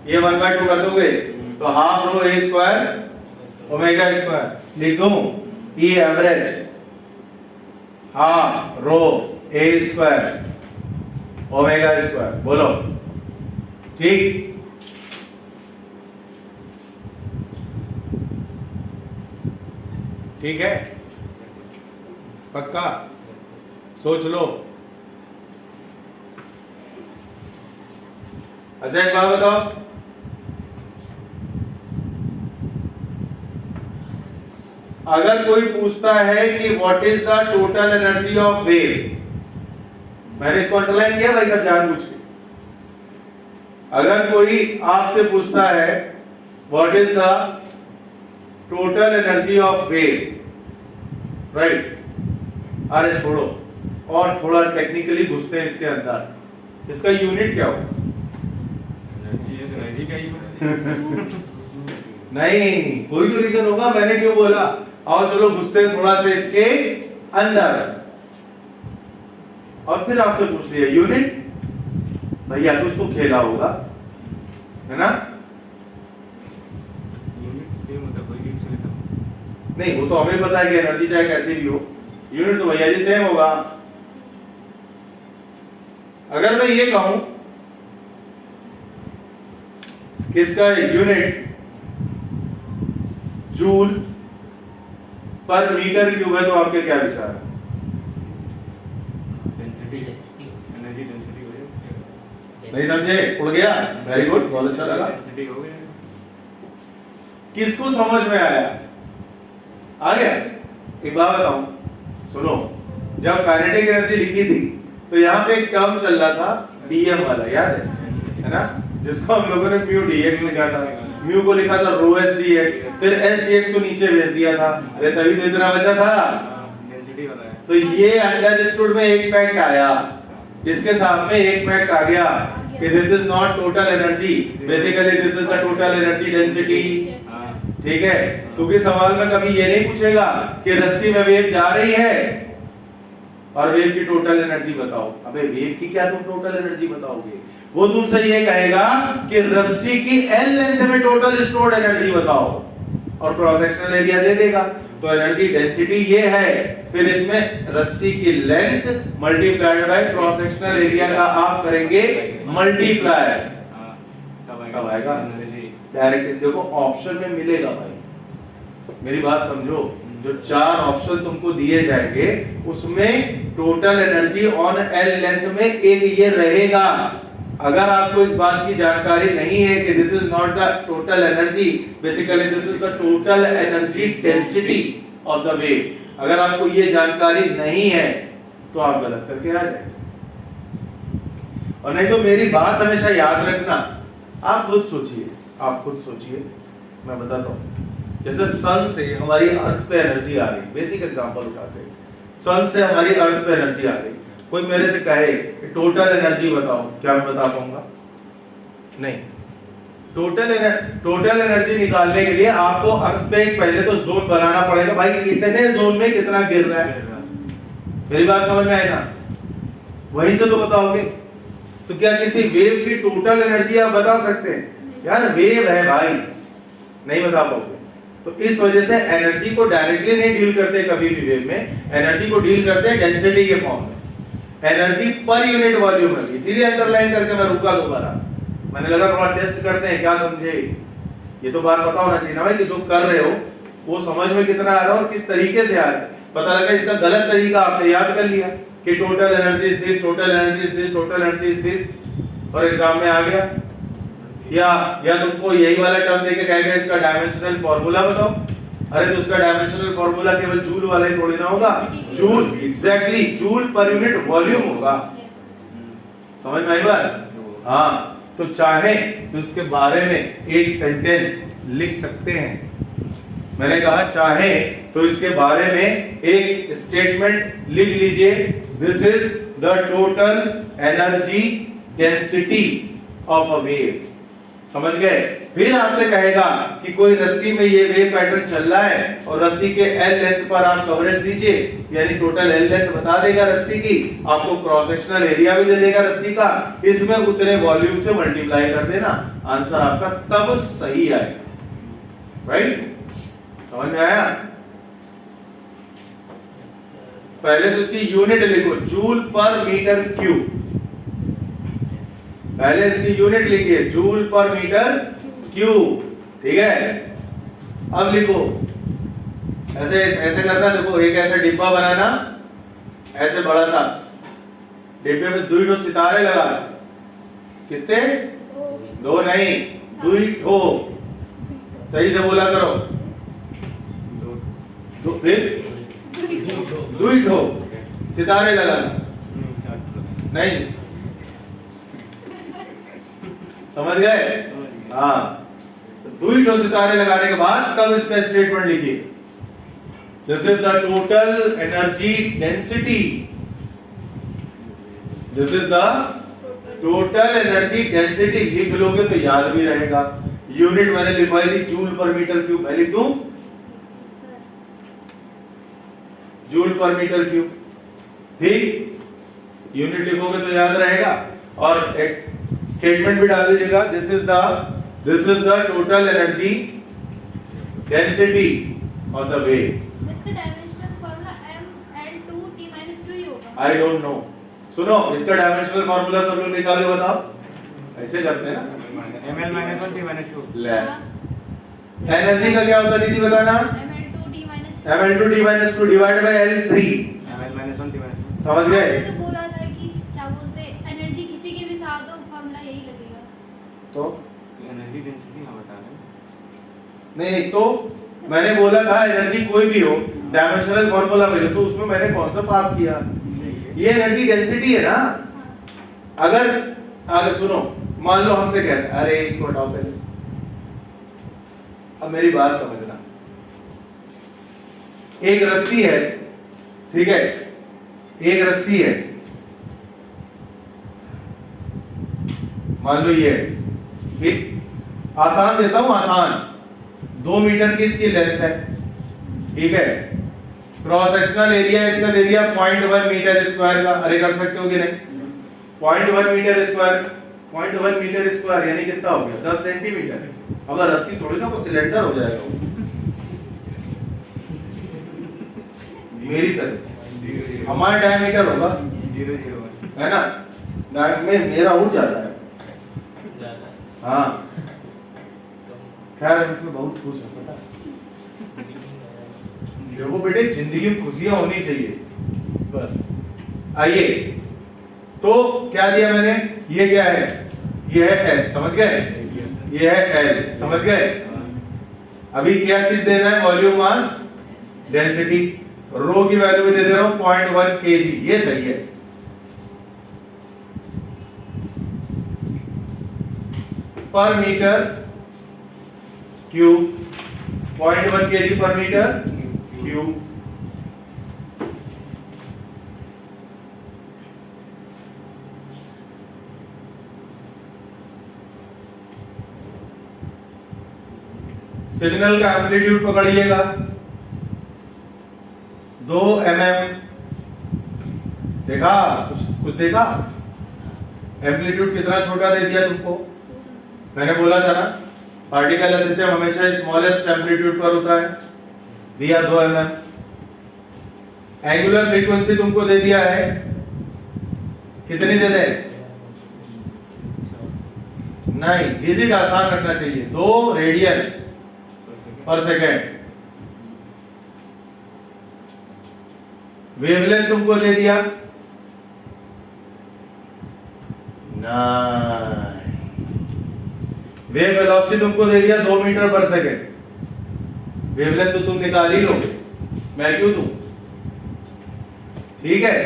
[SPEAKER 1] ये 1/2 कर दोगे तो half rho A square omega square लिख दूं, ई average half rho A square omega square. बोलो ठीक? ठीक है, पक्का? सोच लो। अच्छा एक बात बताओ, अगर कोई पूछता है कि what is the total energy of wave, मैंने इसको अंडरलाइन किया भाई सब जानबूझ के। अगर कोई आपसे पूछता है what is the total energy of wave, right? अरे छोड़ो, और थोड़ा टेक्निकली घुसते हैं इसके अंदर। इसका यूनिट क्या होगा? नहीं, कोई तो रीजन होगा, मैंने क्यों बोला। और चलो घुसते हैं थोड़ा सा इसके अंदर, और फिर आपसे पूछ लिया यूनिट। भैया कुछ तो खेला होगा, है ना? नहीं, वो तो हमें पता है कि एनर्जी चाहे कैसे भी हो, यूनिट तो भैया जी सेम होगा। अगर मैं ये कहूं कि इसका यूनिट जूल पर मीटर क्यूब है, तो आपके क्या विचार है? नहीं समझे? उड़ गया? वेरी गुड, बहुत अच्छा लगा। किसको समझ में आया? आ गया? एक बात बताऊं, सुनो, जब काइनेटिक एनर्जी लिखी थी तो यहाँ पे एक टर्म चल रहा था डीएम वाला, याद है ना? जिसको हम लोगों ने म्यू डीएक्स लिखा था, म्यू को लिखा था रो एस डीएक्स, फिर एस डीएक्स को नीचे भेज दिया था। अरे तभी तो इतना बचा था। तो ये अंडरस्टूड में एक फैक्ट आया, इसके सामने एक फैक्ट आ गया कि this is not total energy, basically this is the total energy density. ठीक है, क्योंकि सवाल में कभी ये नहीं पूछेगा कि रस्सी में वेव जा रही है और वेव की टोटल एनर्जी बताओ। अबे वेव की क्या तुम टोटल एनर्जी बताओगे? वो तुमसे ये कहेगा कि रस्सी की एल लेंथ में टोटल स्टोर्ड एनर्जी बताओ, और क्रॉस सेक्शनल एरिया दे देगा। तो एनर्जी डेंसिटी ये है, फिर इसमें रस्सी की length multiplied by cross sectional area का आप करेंगे मल्टीप्लाई, तब आएगा डायरेक्ट। देखो ऑप्शन में मिलेगा भाई, मेरी बात समझो, जो 4 ऑप्शन तुमको दिए जाएंगे उसमें total energy on L length में एक ये रहेगा। अगर आपको इस बात की जानकारी नहीं है कि this is not the total energy, basically this is the total energy density of the wave, अगर आपको ये जानकारी नहीं है तो आप गलत करके आ जाएंगे। और नहीं तो मेरी बात हमेशा याद रखना, आप खुद सोचिए, आप खुद सोचिए, मैं बताता हूं। जैसे सन से हमारी अर्थ पे एनर्जी आ रही, बेसिक एग्जांपल उठाते हैं, स से हमारी अर्थ पे एनर्जी आ रही, कोई मेरे से कहे कि टोटल एनर्जी बताओ, क्या मैं बता पाऊंगा? नहीं। टोटल एनर्जी निकालने के लिए आपको अर्थ पे एक पहले तो जोन बनाना पड़ेगा, भाई कितने जोन में कितना गिर रहा है। मेरी बात समझ में आई ना? वहीं से तो बताओगे। तो क्या किसी वेव की टोटल एनर्जी आप बता सकते हैं? यार वेव है भाई, नहीं बता पाओगे। तो इस वजह से एनर्जी को डायरेक्टली नहीं डील करते कभी भी वेव में, एनर्जी को डील करते हैं डेंसिटी के फॉर्म में, एनर्जी पर यूनिट वॉल्यूम में। इसीलिए अंडरलाइन करके मैं रुका दोबारा, मैंने लगा थोड़ा टेस्ट करते हैं क्या समझे। ये तो बात पता होना चाहिए ना भाई कि जो कर रहे हो वो समझ में कितना आ रहा है और किस तरीके से आ रहा है। पता लगा इसका गलत तरीका आपने याद कर लिया कि total energy is this, total energy is this, total energy is this, और एग्जाम में आ गया। या तुमको यही वाला टर्म देके कहेगा इसका डायमेंशनल फार्मूला बताओ, अरे तो उसका डायमेंशनल फार्मूला केवल जूल वाला ही थोड़ी ना होगा, जूल, एग्जैक्टली जूल पर यूनिट वॉल्यूम होगा। समझ में आई बात? हाँ, तो चाहे तो इसके बारे में एक सेंटेंस लिख सकते हैं। मैंने कहा चाहे तो इसके बारे में एक स्टेटमेंट लिख लीजिए, this is the total energy density of a wave. समझ गए? फिर आपसे कहेगा कि कोई रस्सी में ये वेव पैटर्न चल रहा है और रस्सी के एल लेंथ पर आप कवरेज दीजिए, यानी टोटल एल लेंथ बता देगा रस्सी की, आपको क्रॉस सेक्शनल एरिया भी दे देगा रस्सी का, इसमें उतने वॉल्यूम से मल्टीप्लाई कर देना, आंसर आपका तब सही आएगा। राइट? समझ में आया? पहले तो इसकी यूनिट लिखो, जूल पर मीटर क्यूब। पहले इसकी यूनिट लिखिए, जूल पर मीटर क्यूब। ठीक है? अब लिखो, ऐसे ऐसे करना, देखो एक ऐसा डिब्बा बनाना, ऐसे बड़ा सा डिब्बे में 2 सितारे लगा। कितने? 2 नहीं, 2 सही से बोला करो। 2 फिर 2 सितारे लगाना नहीं, समझ गए? हाँ, 2 सितारे लगाने के बाद तब इसका स्टेटमेंट लिखिए, this is the total energy density, this is the total energy density. लिख लोगे तो याद भी रहेगा। यूनिट मैंने लिखवाई थी जूल पर मीटर क्यूब, मैं लिख दूं जूल पर मीटर क्यूब। ठीक, यूनिट लिखोगे तो याद रहेगा। और एक स्टेटमेंट भी डाल दीजिएगा, this is the total energy density of the wave.
[SPEAKER 3] इसका डायमेंशनल फार्मूला mL2T-2 ही होगा।
[SPEAKER 1] I don't know. सुनो, इसका डायमेंशनल फार्मूला सब लोग निकालो, बताओ। ऐसे करते हैं ना,
[SPEAKER 2] ml - 1 T - 2
[SPEAKER 1] ले। एनर्जी का क्या होता है दीदी, बताना? mL2T-2 divide by L3।
[SPEAKER 2] ml - 1 T - 2
[SPEAKER 1] समझ गए?
[SPEAKER 3] आपने तो बोला था कि क्या बोलते हैं, एनर्जी किसी के भी साथ हो फार्मूला यही लगेगा।
[SPEAKER 1] तो
[SPEAKER 2] एनर्जी डेंसिटी हम बता रहे हैं।
[SPEAKER 1] नहीं, तो मैंने बोला था एनर्जी कोई भी हो, डायमेंशनल फार्मूला मिले, तो उसमें मैंने कौन सा पाप किया? ये एनर्जी डेंसिटी है ना। अगर सुनो, मान लो हमसे कहते हैं, अरे इसको हटाओ पहले, अब मेरी बात समझना। एक रस्सी है, ठीक है, एक रस्सी है, मान लो ये, ठीक, आसान देता हूं, आसान। 2 मीटर की इसकी लेंथ है, ठीक है, क्रॉस सेक्शनल एरिया इसका दे दिया 0.1 मीटर स्क्वायर का। अरे कर सकते हो कि नहीं? 0.1 मीटर स्क्वायर, 0.1 मीटर स्क्वायर यानी कितना हो गया? 10 सेंटीमीटर। अब रस्सी थोड़ी ना को सिलेंडर हो जाएगा मेरी तरह, हमारा डायमीटर होगा
[SPEAKER 2] 001
[SPEAKER 1] है ना, में मेरा उठ जाता है। हाँ, खैर इसमें बहुत खुश है, पता देखो बेटे, जिंदगी में खुशियां होनी चाहिए बस। आइए, तो क्या दिया मैंने? ये क्या है? ये है S, समझ गए? ये है L, समझ गए? अभी क्या चीज देना है? Volume mass density. रो की वैल्यू भी दे दे रहा हूं 0.1 kg, ये सही है। पर मीटर क्यूब, 0.1 kg पर मीटर क्यूब। सिग्नल का एम्पलीट्यूड पकड़िएगा 2 mm। देखा? कुछ देखा? एम्पलीट्यूड कितना छोटा दे दिया तुमको। मैंने बोला था ना, पार्टिकल एसएचएम हमेशा स्मॉलेस्ट एम्पलीट्यूड पर होता है, दिया 2 mm। एंगुलर फ्रीक्वेंसी तुमको दे दिया है, कितनी दे दे? नहीं, डिजिट आसान रखना चाहिए, 2 रेडियन पर सेकेंड। वेवलेंथ तुमको दे दिया 9। वेव वेलोसिटी तुमको दे दिया 2 मीटर पर सेकेंड। वेवलेंथ तो तुम निकाल ही लोगे, मैं क्यों दूं? ठीक है,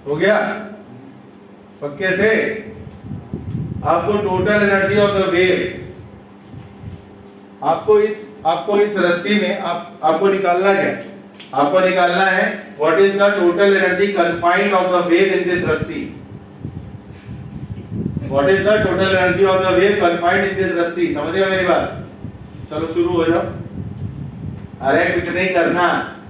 [SPEAKER 1] हो गया पक्के से। आपको total energy of the wave आपको इस रस्सी में आपको निकालना क्या है? आपको निकालना है what is the total energy confined of the wave in this रस्सी। What is the total energy of the wave confined in this रस्सी। समझ गए मेरी बात? चलो शुरू हो जाओ। अरे कुछ नहीं करना,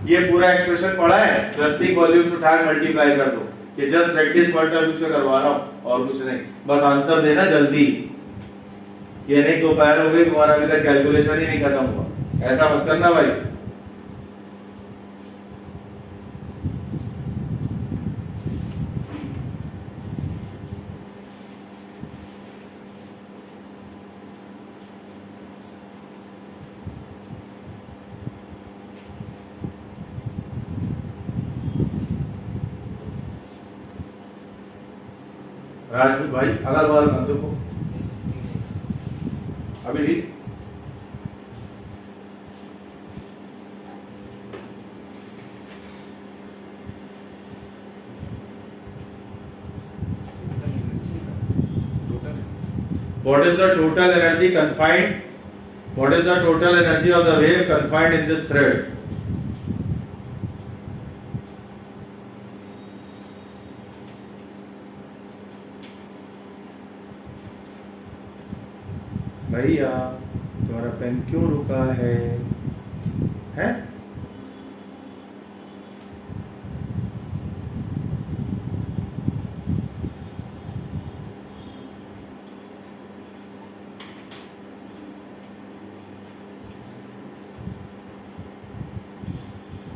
[SPEAKER 1] ये पूरा एक्सप्रेशन पढ़ा है, रस्सी वॉल्यूम उठा मल्टीप्लाई कर दो। ये just practice point of view से करवा रहा हूं और कुछ नहीं, बस आंसर देना जल्दी। ये नहीं दोपहर हो गई तुम्हारा अभी तक कैलकुलेशन ही नहीं खत्म हुआ, ऐसा मत करना भाई। राजपूत भाई अगल बगल मत देखो अभी ठीक। What is the total energy confined? What is the total energy of the wave confined in this thread? भैया तुम्हारा पेन क्यों रुका है? हैं?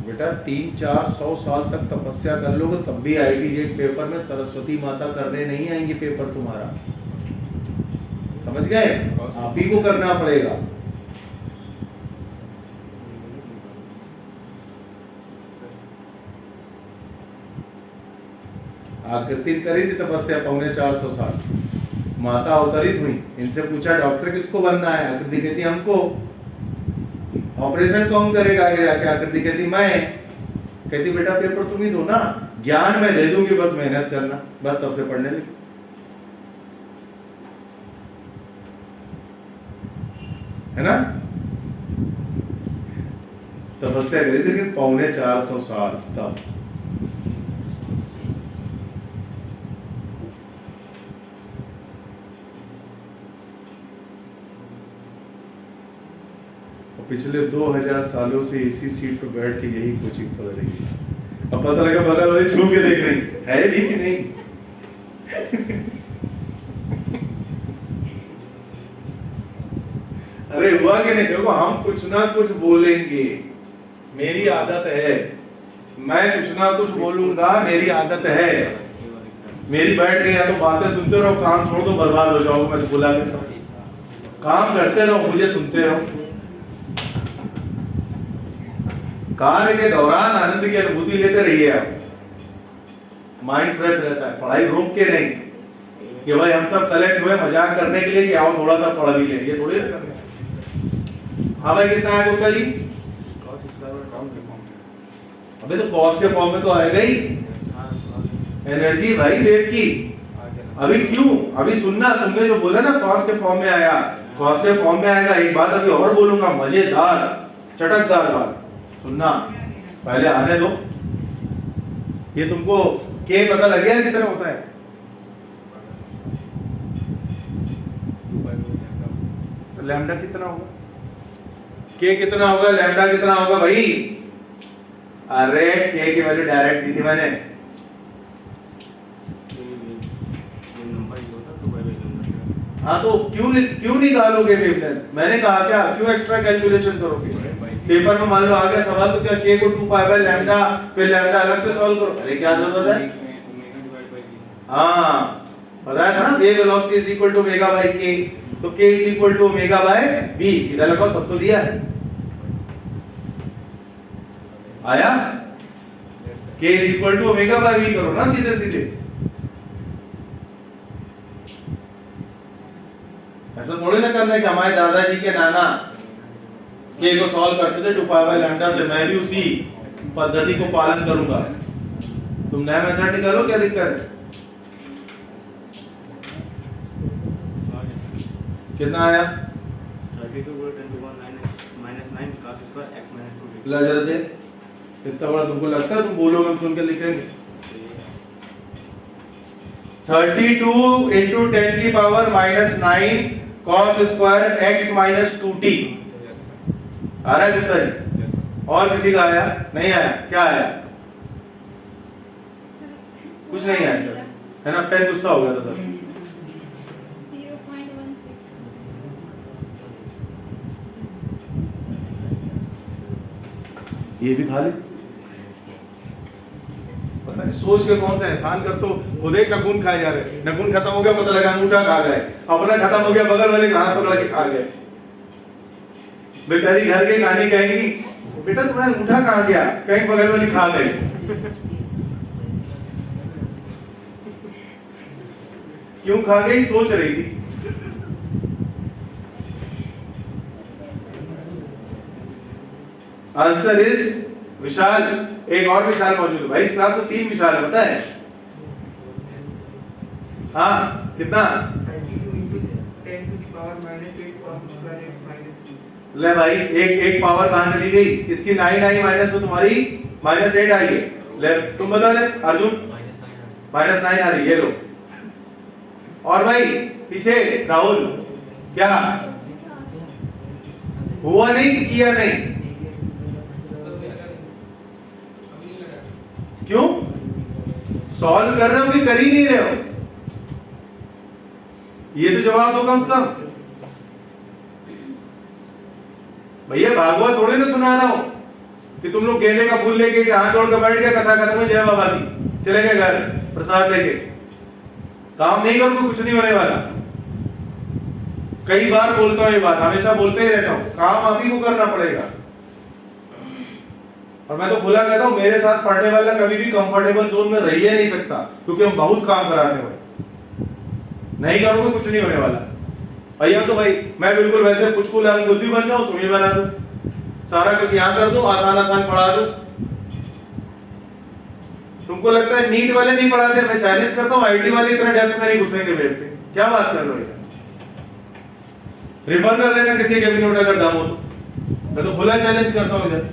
[SPEAKER 1] बेटा 300-400 साल तक तपस्या कर लोगे तब भी IIT पेपर में सरस्वती माता करने नहीं आएंगे पेपर तुम्हारा। समझ गए? आप ही को करना पड़ेगा। आकृति करी थी तपस्या 450 साल, माता अवतरित हुई, इनसे पूछा डॉक्टर किसको बनना है? आकृति कहती हमको। ऑपरेशन कौन करेगा? आगे जाके आकृति कहती मैं। कहती बेटा पेपर तुम ही दो ना, ज्ञान मैं दे दूंगी, बस मेहनत करना। बस तब से पढ़ने लगी। है ना? तपस्या करी थी लेकिन 450 साल तब। पिछले 2000 सालों से इसी सीट पर बैठ के यही कोचिंग पढ़ रही है। अब पता लगा बगल वाले छू के देख रही है भी कि नहीं। अरे हुआ कि नहीं? देखो हम कुछ ना कुछ बोलेंगे, मेरी आदत है, मैं कुछ ना कुछ बोलूंगा, मेरी आदत है। मेरी बैठ के या तो बातें सुनते रहो, काम छोड़ दो, बर्बाद हो जाओगे। मैं तो बुला के काम करते रहो, मुझे सुनते रहो। कार्य के दौरान आनंद की अनुभूति लेते रहिए आप, माइंड फ्रेश रहता है। पढ़ाई रोक के नहीं कि भाई हम सब कलेक्ट हुए मजाक करने के लिए कि आओ थोड़ा सा पढ़ भी लें, ये थोड़ी करना है। हाँ भाई कितना है गुप्ता जी? अबे तो कॉस के फॉर्म में तो आएगा ही एनर्जी भाई वेव की। अभी क्यों? अभी सुनना, तुमने जो बोला ना कॉस के फॉर्म में आया, कॉस के फॉर्म में आएगा। एक बात अभी और बोलूंगा, मजेदार चटकदार बात सुनना, पहले आने दो। ये तुमको के पता लग गया कितना होता है? तो लैम्डा कितना होगा? के कितना होगा? लैम्डा कितना होगा भाई? अरे के की वैल्यू डायरेक्ट दी थी मैंने। हाँ तो क्यों निकालोगे वेवलेंथ? मैंने कहा क्या? क्यों एक्स्ट्रा कैलकुलेशन करोगे? पेपर में मान लो आ गया सवाल तो क्या के को 2 पाई बाय लैम्डा, फिर लैम्डा अलग से सॉल्व करो। अरे क्या जरूरत है? हाँ बताया था ना, wave velocity is equal to omega by K, तो K is equal to omega by v। सीधा लगाओ, सबको दिया है। आया? K is equal to omega by v करो ना सीधे सीधे। ऐसा थोड़ी ना करना है कि हमारे दादाजी के नाना के को सॉल्व करते थे 2 पाई बाय लैम्डा से, मैं भी उसी पद्धति को पालन करूंगा। तुम नया मेथड निकालो, क्या दिक्कत है? कितना आया?
[SPEAKER 2] 32 गुणा 10 to 1 minus 9 cos square x minus 2t।
[SPEAKER 1] ला जरा दे, इतना बड़ा तुमको लगता है? तुम बोलोगे हम सुन के लिखेंगे। 32 into 10 की power minus 9 cos square x minus 2t। आ रहा है उत्तर? और किसी का आया? नहीं आया? क्या आया? कुछ नहीं आया सर, है ना? पेन गुस्सा हो गया था सर।
[SPEAKER 3] 0.16।
[SPEAKER 1] ये भी खा ले। पता नहीं सोच के कौन सा एहसान कर, तो खुद एक नखून खाए जा रहे। नखून खत्म हो गया, पता लगा अंगूठा खा गए। अपना खत्म हो गया, बगल वाले का हाथ पकड़ के खा गए। बेचारी घर के कहानी कहेंगी, बेटा तुम्हारा अंगूठा कहाँ गया? कहीं बगल वाली खा गई। क्यों खा गई सोच रही थी। आंसर इज विशाल। एक और विशाल मौजूद है भाई इस क्लास में, 3 विशाल है, पता है? हाँ कितना?
[SPEAKER 4] 32 into 10 to the power minus 8 cos square x minus 2।
[SPEAKER 1] ले भाई, एक पावर कहां चली गई? इसकी 9 आई माइनस में तुम्हारी माइनस 8 आई है। ले तुम बता दे अर्जुन। माइनस 9 आ रही है, लो। और भाई पीछे राहुल, क्या हुआ? नहीं कि किया नहीं? क्यों? सॉल्व कर रहे हो कि कर ही नहीं रहे हो? ये तो जवाब दो कम से कम। भैया भागवत थोड़ी ना सुना रहा हूं कि तुम लोग गेंदे का फूल लेके इसे हाथ जोड़ कर बैठ गए, कथा खत्म हुई, जय बाबा की, चले गए घर प्रसाद लेके। काम नहीं करोगे कुछ नहीं होने वाला। कई बार बोलता हूं ये बात, हमेशा बोलते ही रहता हूं, काम आप ही को करना पड़ेगा। और मैं तो खुला कहता हूं, मेरे साथ पढ़ने वाला कभी भी कंफर्टेबल जोन में रह ही नहीं सकता, क्योंकि हम बहुत काम कराने वाले। नहीं करोगे कुछ नहीं होने वाला। भैया तो भाई मैं बिल्कुल वैसे कुछ को लाल खुद भी बन जाऊं, तुम ही बना दो, सारा कुछ यहां कर दो, आसान आसान पढ़ा दो। तुमको लगता है नीट वाले नहीं पढ़ाते? मैं चैलेंज करता हूं, आईटी वाले इतना डेप्थ में नहीं घुसेंगे वेब पे। क्या बात कर रहे हो? रिफर कर लेना किसी के भी नोट अगर दम हो तो। मैं तो खुला चैलेंज करता हूं इधर।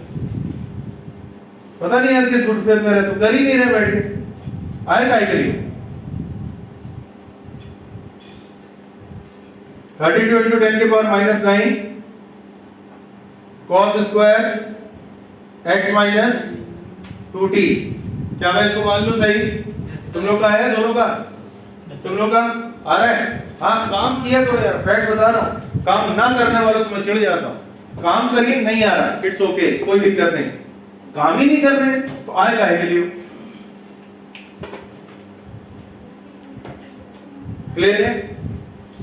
[SPEAKER 1] पता नहीं यार किस गुड फेथ में रहे, तो कर ही नहीं रहे बैठ के। आए काय के लिए? 32 into 10 की power minus 9 cos square x minus 2t। क्या मैं इसको मान लूं सही? तुम लोग का है? दोनों का? तुम लोग का आ रहा है? हाँ काम किया करो यार, फैक्ट बता रहा हूं। काम ना करने वालों से मैं चिढ़ जाता हूं। काम करिए, नहीं आ रहा इट्स ओके, कोई दिक्कत नहीं। काम ही नहीं कर रहे तो आएगा के लिए। क्लियर है?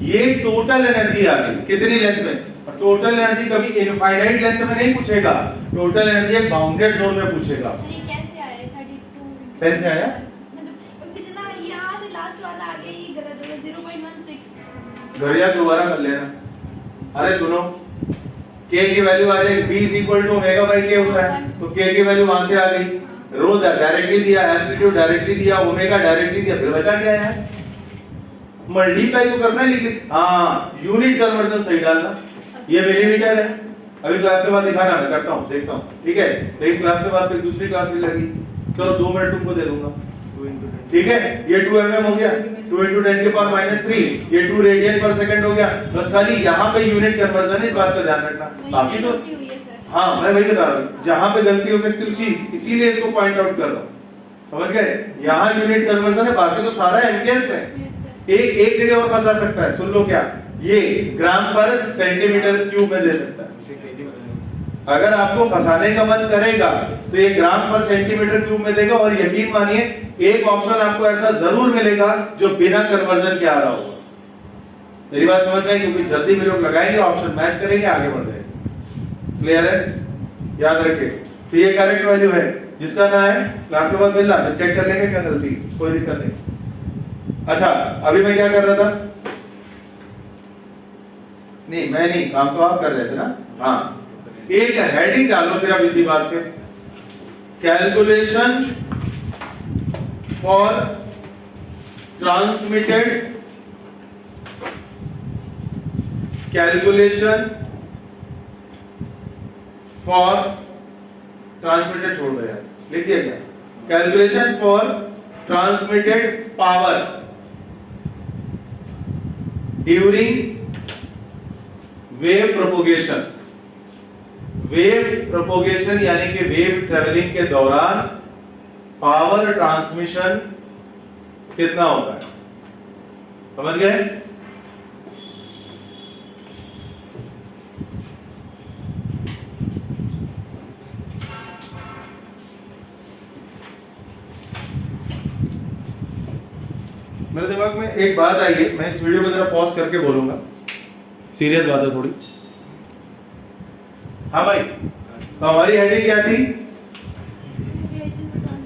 [SPEAKER 1] ये टोटल एनर्जी आ गई कितनी लेंथ में? टोटल एनर्जी कभी इनफाइनाइट लेंथ में नहीं पूछेगा, टोटल एनर्जी एक बाउंडेड जोन में पूछेगा।
[SPEAKER 3] ये कैसे आया? 32
[SPEAKER 1] 10 से आया?
[SPEAKER 3] मतलब कितना यहां से लास्ट वाला आ गया, ये गलत हो गया। 0.16
[SPEAKER 1] घड़िया दोबारा कर लेना। अरे सुनो, k की वैल्यू आ जाएगी, v is equal to omega by k होता है, तो k की वैल्यू वहां से आ गई। रो डायरेक्टली दिया, एम्पलीट्यूड डायरेक्टली दिया, ओमेगा डायरेक्टली दिया, फिर बचा क्या है? मल्टीप्लाई तो करना है, लेकिन हाँ यूनिट कन्वर्जन सही डालना। ये मिलीमीटर है। अभी क्लास के बाद दिखाना, मैं करता हूँ, देखता हूँ, ठीक है? लेकिन क्लास के बाद फिर दूसरी क्लास भी लगी, चलो 2 मिनट तुमको दे दूंगा,
[SPEAKER 2] 2 into 10।
[SPEAKER 1] ठीक है? ये 2 mm हो गया, 2 into 10 की पावर माइनस 3, ये 2 रेडियन पर सेकंड हो गया। बस खाली यहाँ पे यूनिट कन्वर्जन है, इस बात का ध्यान रखना। बाकी तो
[SPEAKER 3] हुई है सर।
[SPEAKER 1] हाँ मैं वही बता रहा हूँ, जहाँ पे गलती हो सकती है उसी, इसीलिए इसको पॉइंट आउट कर रहा हूँ। समझ गए? यहाँ यूनिट कन्वर्जन है, बाकी तो सारा एमकेएस है। एक जगह और फंसा सकता है, सुन लो क्या, ये ग्राम पर सेंटीमीटर क्यूब में दे सकता है। अगर आपको फंसाने का मन करेगा तो ये ग्राम पर सेंटीमीटर क्यूब में देगा, और यकीन मानिए एक ऑप्शन आपको ऐसा जरूर मिलेगा जो बिना कन्वर्जन के आ रहा होगा। मेरी बात समझ में आई? क्योंकि जल्दी भी लोग लगाएंगे, ऑप्शन मैच करेंगे, आगे बढ़ जाएंगे। क्लियर है? याद रखिए। तो ये करेक्ट वैल्यू है, जिसका ना है क्लास के बाद मिलना, तो चेक कर लेंगे क्या गलती, कोई दिक्कत नहीं। अच्छा अभी मैं क्या कर रहा था? नहीं मैं नहीं, काम तो आप कर रहे थे ना। हाँ एक हेडिंग डालो फिर अब इसी बात पे, calculation for transmitted, calculation for transmitted, छोड़ दो यार, लिख दिया क्या? Calculation for transmitted power during wave propagation. Wave propagation यानी कि वेव ट्रेवलिंग के दौरान पावर ट्रांसमिशन कितना होता है, समझ गए? मेरे दिमाग में एक बात आई है, मैं इस वीडियो को जरा पॉज करके बोलूंगा, सीरियस बात है थोड़ी। हाँ भाई, तो हमारी हेडिंग क्या थी?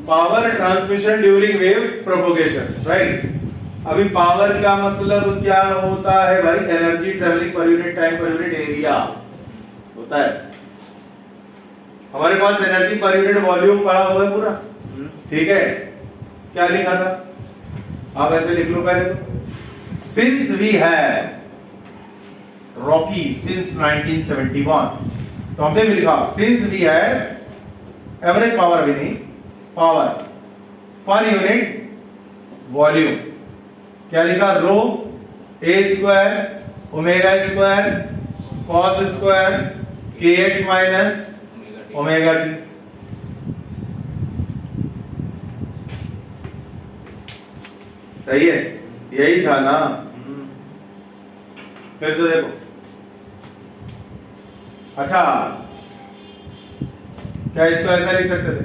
[SPEAKER 1] Power transmission during wave propagation, right? अभी पावर का मतलब क्या होता है भाई? Energy travelling per unit time per unit area होता है। हमारे पास एनर्जी पर यूनिट वॉल्यूम पड़ा हुआ है पूरा, ठीक है? क्या लिखा था? आप ऐसे लिख लो पहले तो, since we have rocky since 1971, तो हमने भी लिखा since we have average power, भी नहीं, पावर पर यूनिट वॉल्यूम, क्या लिखा? Rho A square omega square cos square K X minus omega T. सही है, यही था ना? फिर से देखो, अच्छा क्या इसको ऐसा लिख सकते थे?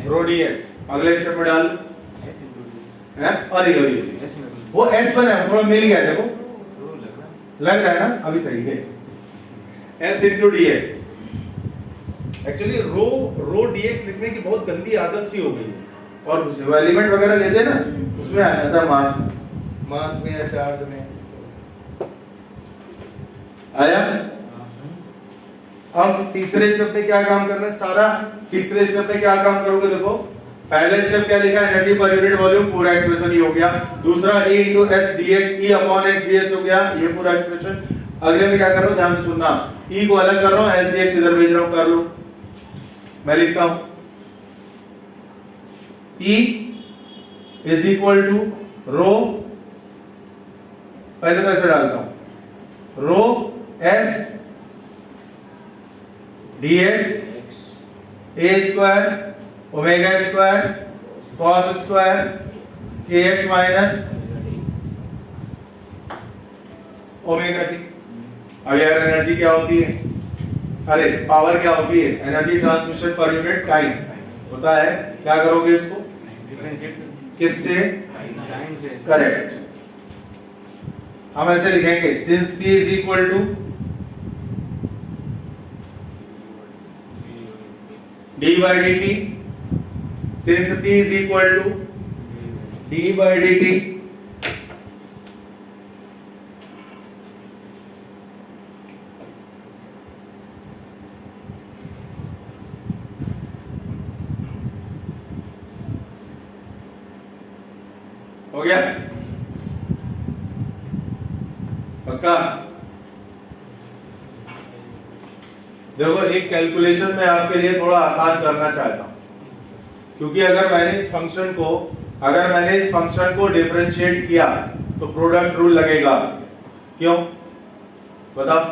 [SPEAKER 1] रो डी एक्स, अगले स्टेप में डाल है, और ये वो एस बना है, थोड़ा मिल गया, देखो लग रहा है ना? अभी सही है, S into D X. Actually rho DX लिखने की बहुत गंदी आदत सी हो गई है, और एलिमेंट वगैरह लेते हैं ना, उसमें आ जाता है मास में या चार्ज में, आया? अब तीसरे स्टेप पे क्या काम करना है? सारा तीसरे स्टेप पे क्या काम करोगे? देखो, पहले स्टेप क्या लिखा है? एनर्जी पर यूनिट वॉल्यूम, पूरा एक्सप्रेशन ही हो गया। दूसरा E into S dx, E upon x ds हो गया, ये पूरा एक्सप्रेशन। अगले में क्या कर रहा हूं, ध्यान से सुनना, E को अलग कर रहा हूं, S dx इधर भेज रहा हूं, कर लो। मैं लिखता हूं E is equal to रो, पहले तो ऐसे डालता हूं, रो S dx a square omega square cos square K X minus omega T. अब यार एनर्जी क्या होती है? अरे पावर क्या होती है? Energy transmission per unit time होता है। क्या करोगे इसको? किससे? करेक्ट। हम ऐसे लिखेंगे since p is equal to d by dt, since p is equal to d by dt, हो गया? पक्का? देखो, एक कैलकुलेशन में आपके लिए थोड़ा आसान करना चाहता हूं, क्योंकि अगर मैंने इस फंक्शन को डिफरेंशिएट किया तो प्रोडक्ट रूल लगेगा। क्यों बताओ?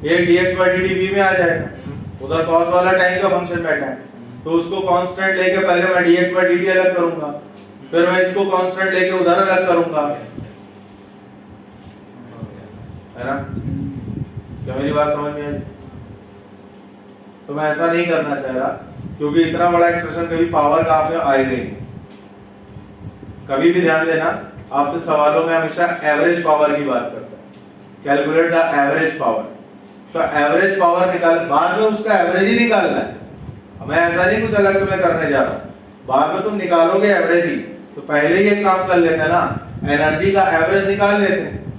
[SPEAKER 1] एक dx by dt v में आ जाएगा, उधर cos वाला टाइम का फंक्शन बैठा है, तो उसको कांस्टेंट लेके पहले मैं dx by dt अलग करूंगा, फिर मैं इसको कांस्टेंट लेके उधर अलग करूंगा, है ना? क्या मेरी बात समझ में आई? तो मैं ऐसा नहीं करना चाह रहा, क्योंकि इतना बड़ा एक्सप्रेशन कभी पावर का आपने आएगा ही नहीं। कभी भी ध्यान देना, आपसे सवालों में हमेशा एवरेज पावर की बात करता है, कैलकुलेट द एवरेज पावर। तो एवरेज पावर निकाल, बाद में उसका एवरेज ही निकालना है। मैं ऐसा नहीं कुछ अलग से मैं करने जा रहा हूँ, बाद में तुम निकालोगे एवरेज ही, तो पहले ही एक काम कर लेते हैं ना, एनर्जी का एवरेज निकाल लेते हैं,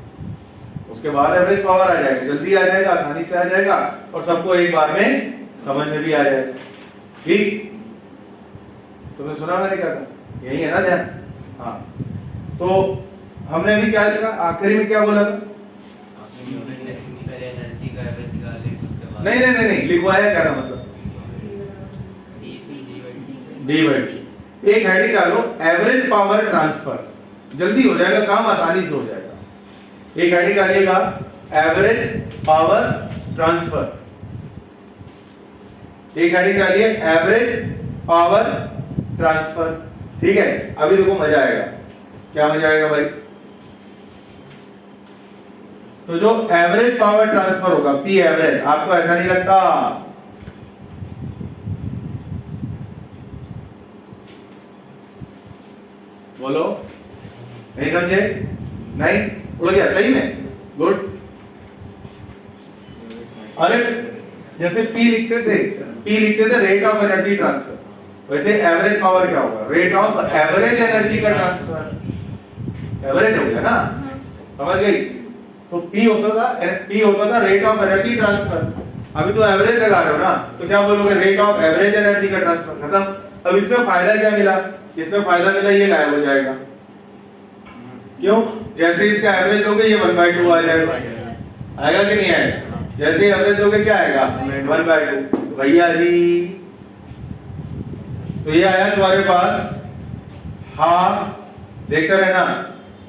[SPEAKER 1] उसके बाद एवरेज पावर आ जाएगा, जल्दी आ जाएगा, आसानी से आ जाएगा, और सबको एक बार में समझ में भी आ जाएगा। ठीक? तुमने सुना मैंने क्या कहा? यही है ना ध्यान? हाँ। तो हमने अभी क्या लिखा, आखिरी में क्या बोला था?
[SPEAKER 2] एनर्जी का एवरेज निकाले उसके बाद
[SPEAKER 1] नहीं नहीं नहीं नहीं, लिखवाया क्या था मतलब? D by T. एक हेडिंग डालो, एवरेज पावर ट्रांसफर, जल्दी हो जाएगा काम, आसानी से हो जाएगा। एक हेडिंग डालिएगा, एवरेज पावर ट्रांसफर। एक हेडिंग डालिए, एवरेज पावर ट्रांसफर। ठीक है, अभी देखो मजा आएगा। क्या मजा आएगा भाई? तो जो एवरेज पावर ट्रांसफर होगा, पी एवरेज, आपको ऐसा नहीं लगता? बोलो, नहीं समझे? नहीं उड़ गया सही में? गुड। अरे जैसे P लिखते थे रेट ऑफ एनर्जी ट्रांसफर, वैसे एवरेज पावर क्या होगा? रेट ऑफ एवरेज एनर्जी का ट्रांसफर। एवरेज हो गया ना, समझ गई? तो P होता था रेट ऑफ एनर्जी ट्रांसफर। अभी तो एवरेज लगा रहे हो ना, तो क्या बोलोगे? रेट ऑफ एवरेज एनर्जी का ट्रांसफर। खत्म। अब इसमें फायदा क्या मिला? इसमें फायदा मिला ये गायब हो जाएगा। क्यों? जैसे इसका एवरेज लोगे ये 1/2 आ जाएगा। आएगा कि नहीं आएगा? जैसे एवरेज लोगे क्या आएगा? 1/2। भैया जी, तो ये आया तुम्हारे पास हाफ, देखते रहना,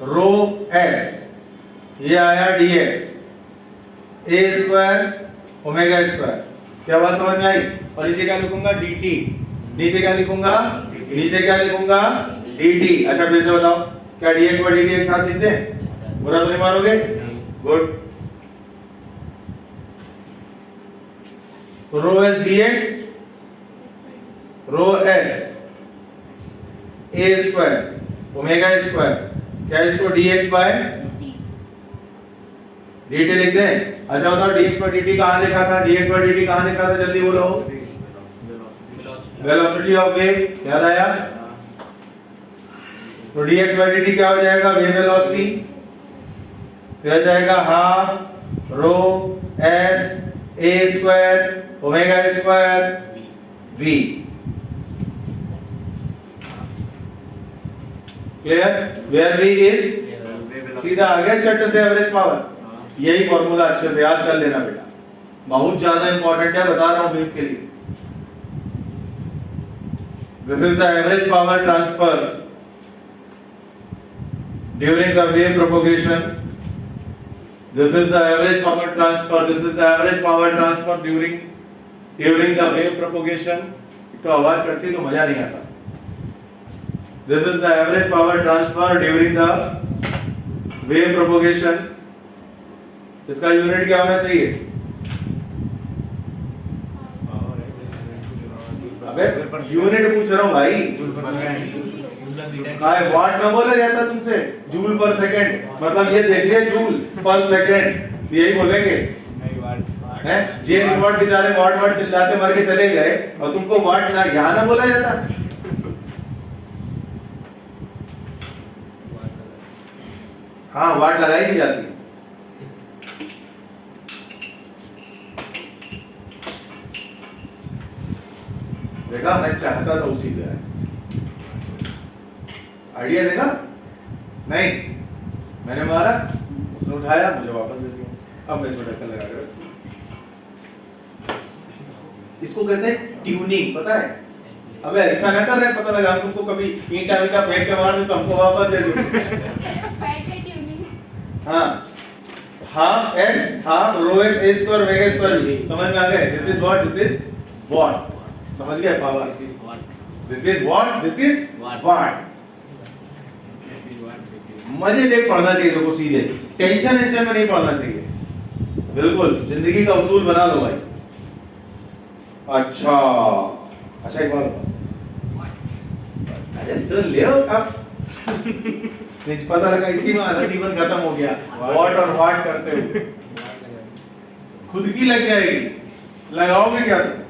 [SPEAKER 1] रो एस, ये आया dx a square omega square. क्या बात समझ में आई? और नीचे क्या लिखूंगा? dt। नीचे क्या लिखूंगा? नीचे क्या लिखूंगा? dt। अच्छा फिर से बताओ, क्या dx और dt एक साथ लिख दें? बुरा तो नहीं मानोगे? Good. Rho S dx, rho S a square omega square, क्या इसको dx बाय dt लिख दें? अच्छा बताओ dx by dt कहां लिखा था? dx by dt कहां लिखा था? जल्दी बोलो। वेलोसिटी ऑफ वेव, याद आया? तो dx by dt क्या हो जाएगा? Wave velocity. क्या जाएगा? Half rho S a square omega square v। Clear? Where v is, सीधा आ गया चट से एवरेज पावर। यही फॉर्मूला अच्छे से याद कर लेना बेटा, बहुत ज्यादा इंपॉर्टेंट है, बता रहा हूं वेव के लिए। This is the average power transfer during the wave propagation. This is the average power transfer, this is the average power transfer during the wave propagation. तो आवाज करती तो मजा नहीं आता। This is the average power transfer during the wave propagation. इसका unit क्या होना चाहिए? अबे यूनिट पूछ रहा हूं भाई, काय वाट में बोला जाता तुमसे? जूल पर सेकंड, मतलब ये देख रहे जूल पर सेकंड, यही बोलेंगे हैं? जेम्स वाट बेचारे वाट वाट चिल्लाते मर के चले गए, और तुमको वाट ना यहां ना बोला जाता? हाँ वाट लगाई नहीं जाती। देखा, मैं चाहता था उसी पे आइडिया देगा, नहीं मैंने मारा, उसने उठाया, मुझे वापस दे दिया। अब मैं इसमें ढक्कन लगा कर, इसको कहते हैं ट्यूनिंग, पता है? अबे ऐसा ना कर रहे, पता लगा हम तुमको कभी ईंटा वींटा फेंक के मार दे तो हमको वापस दे दो। हाँ हाँ एस, हाँ rho S A square omega square, समझ में आ गए? This is what, this is what, समझ गए? Power, this is what, this is what. मजे ले पढ़ना चाहिए, देखो सीधे, टेंशन में नहीं पढ़ना चाहिए, बिल्कुल जिंदगी का उसूल बना लो भाई। अच्छा अच्छा एक बात, अरे सुन ले अब नहीं पता लगा इसी में आधा जीवन खत्म हो गया, व्हाट और व्हाट करते हुए। खुद की लग जाएगी, लगाओगे क्या तुम?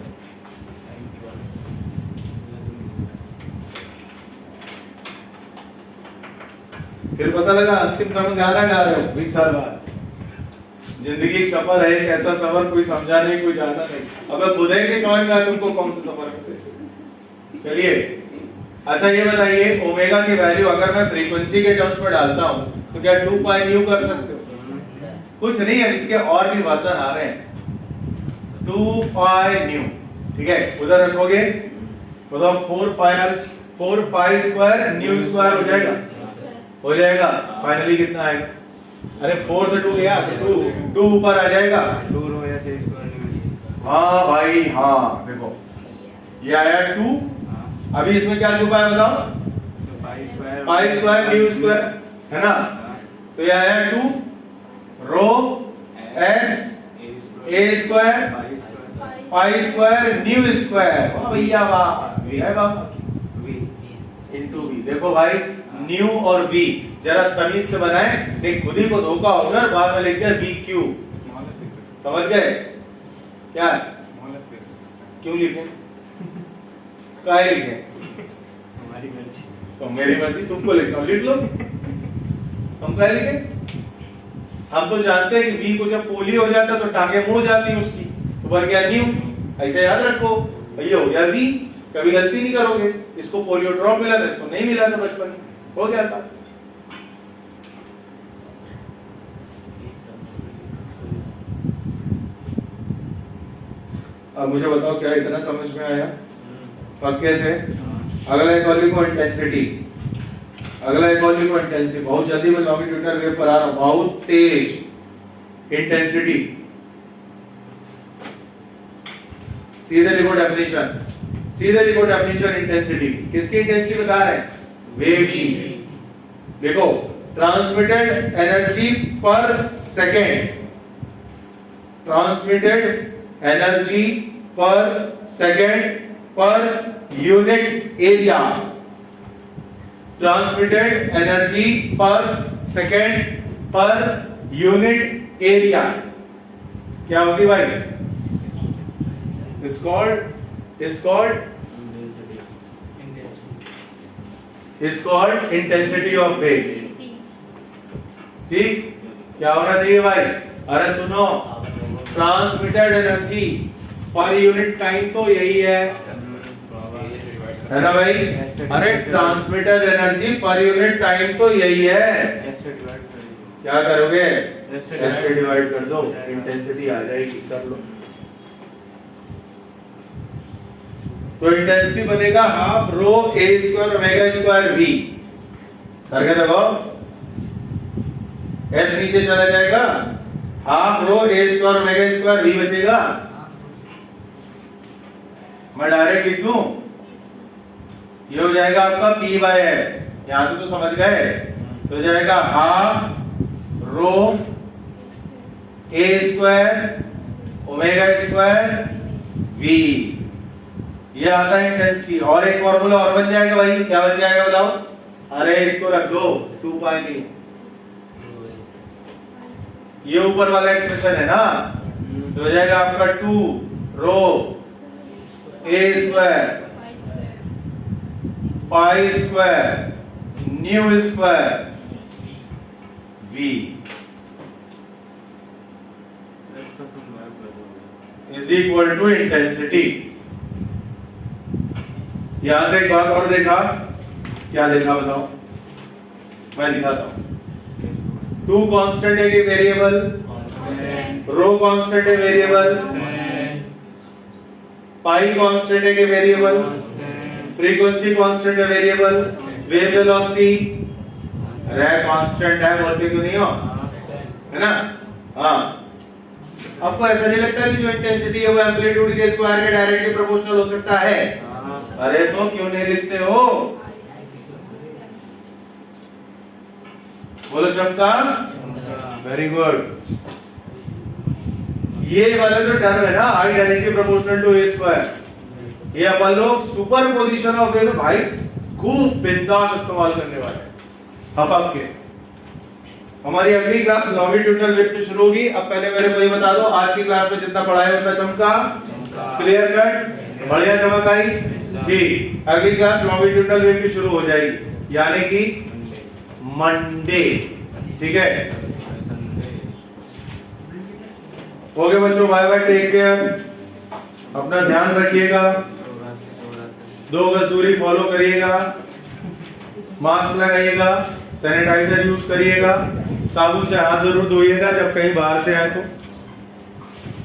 [SPEAKER 1] फिर पता लगा अंतिम समय गाना गा रहे हो 20 साल बाद। जिंदगी एक सफर है, एक ऐसा सफर कोई समझा नहीं, कोई जाना नहीं। अब खुद ही नहीं समझ में आया तुमको कौन सा सफर करते। चलिए अच्छा ये बताइए ओमेगा की वैल्यू अगर मैं फ्रीक्वेंसी के टर्म्स में डालता हूं तो क्या 2 पाई न्यू कर सकते हो? कुछ नहीं है, इसके और भी वर्जन आ रहे हैं। 2 पाई न्यू, ठीक है, उधर रखोगे मतलब 4 पाई स्क्वायर न्यू स्क्वायर हो जाएगा, हो जाएगा। फाइनली कितना आएगा? अरे 4 से 2 गया तो 2 ऊपर आ जाएगा।
[SPEAKER 2] 2 रो या 6 स्क्वायर।
[SPEAKER 1] हाँ भाई हाँ, देखो ये आया 2।
[SPEAKER 2] हाँ
[SPEAKER 1] अभी इसमें क्या छुपा है बताओ?
[SPEAKER 2] तो
[SPEAKER 1] पाई स्क्वायर न्यू स्क्वायर है ना, तो ये आया 2 rho S A square pi square nu square. वाह भैया वाह, है बाबा इनटू वी। देखो भाई न्यू और वी जरा तमीज से बनाए, नहीं खुद ही को धोखा होगा, बाद में लिख दिया वी क्यू। समझ गए क्या है? क्यों लिखे? काहे लिखे?
[SPEAKER 2] हमारी मर्जी।
[SPEAKER 1] तो मेरी मर्जी, तुमको लिखना लिख लो, हम काहे लिखे? हम तो जानते हैं कि वी को जब पोलियो हो जाता है तो टांगे मुड़ जाती हैं उसकी, तो बन गया न्यू। ऐसे याद रखो भैया, हो गया वी, कभी गलती नहीं करोगे। इसको पोलियो ड्रॉप मिला था, इसको नहीं मिला था बचपन में, हो गया था। अब मुझे बताओ क्या इतना समझ में आया पक्के से? अगला एक और लिखो इंटेंसिटी। अगला एक और लिखो इंटेंसिटी। बहुत जल्दी मैं लॉन्गिट्यूडिनल वेव पर आ रहा हूं, बहुत तेज इंटेंसिटी। सीधे लिखो डेफिनेशन, सीधे लिखो डेफिनेशन इंटेंसिटी। किसकी इंटेंसिटी बता रहे हैं? वेव की। देखो ट्रांसमिटेड एनर्जी पर सेकेंड, ट्रांसमिटेड एनर्जी पर second per unit area, transmitted energy पर सेकेंड पर यूनिट एरिया क्या होगी भाई? Is called intensity of wave. ठीक, क्या होना चाहिए भाई? अरे सुनो, transmitted energy per unit time तो यही है ना भाई? अरे transmitted energy per unit time तो यही है। क्या करोगे? एस से डिवाइड कर दो, इंटेंसिटी आ जाएगी, कर लो। तो इंटेंसिटी बनेगा half rho A square omega square V. करके देखो, एस नीचे चला जाएगा, half rho A square omega square V बचेगा। मैं डायरेक्ट लिख दूं, ये हो जाएगा आपका P बाय S। यहां से तो समझ गए, तो जाएगा half rho A square omega square V. ये आता है इंटेंसिटी। और एक फॉर्मूला और बन जाएगा भाई, क्या बन जाएगा बताओ? अरे इसको रख दो 2 पाई न्यू, ये ऊपर वाला एक्सप्रेशन है ना, तो हो जाएगा आपका 2 rho A square pi square nu square V is equal to intensity. यहां से एक बात और देखा, क्या देखा बताओ? मैं दिखाता हूं। 2 कांस्टेंट है कि वेरिएबल, रो कांस्टेंट है वेरिएबल, पाई कांस्टेंट है कि वेरिएबल, फ्रीक्वेंसी कांस्टेंट है वेरिएबल, वेव वेलोसिटी रे कांस्टेंट है, बोलते क्यों नहीं हो? है ना? हाँ, आपको ऐसा नहीं लगता कि जो इंटेंसिटी है वो एम्पलीट्यूड के स्क्वायर के डायरेक्टली प्रोपोर्शनल हो सकता है? अरे तो क्यों नहीं लिखते हो? बोलो चमका। Very good. ये वाला जो टर्म है ना, I directly proportional to A square, ये अपन लोग सुपर पोजिशन ऑफ वेव भाई खूब बिंदास इस्तेमाल करने वाले हैं हपक के। हमारी अगली क्लास लॉन्गिट्यूडिनल वेव से शुरू होगी। अब पहले मेरे को ये बता दो, आज की क्लास में जितना पढ़ा है उतना चमका? क्लियर कट, बढ़िया चमक आई? ठीक, अगली क्लास लॉन्गिट्यूडिनल वेव की शुरू हो जाएगी, यानी कि मंडे। ठीक है, ओके बच्चों, बाय बाय, टेक केयर, अपना ध्यान रखिएगा। 2 गज दूरी फॉलो करिएगा, मास्क लगाइएगा, सैनिटाइजर यूज करिएगा, साबुन से हाथ जरूर धोइएगा जब कहीं बाहर से आए तो।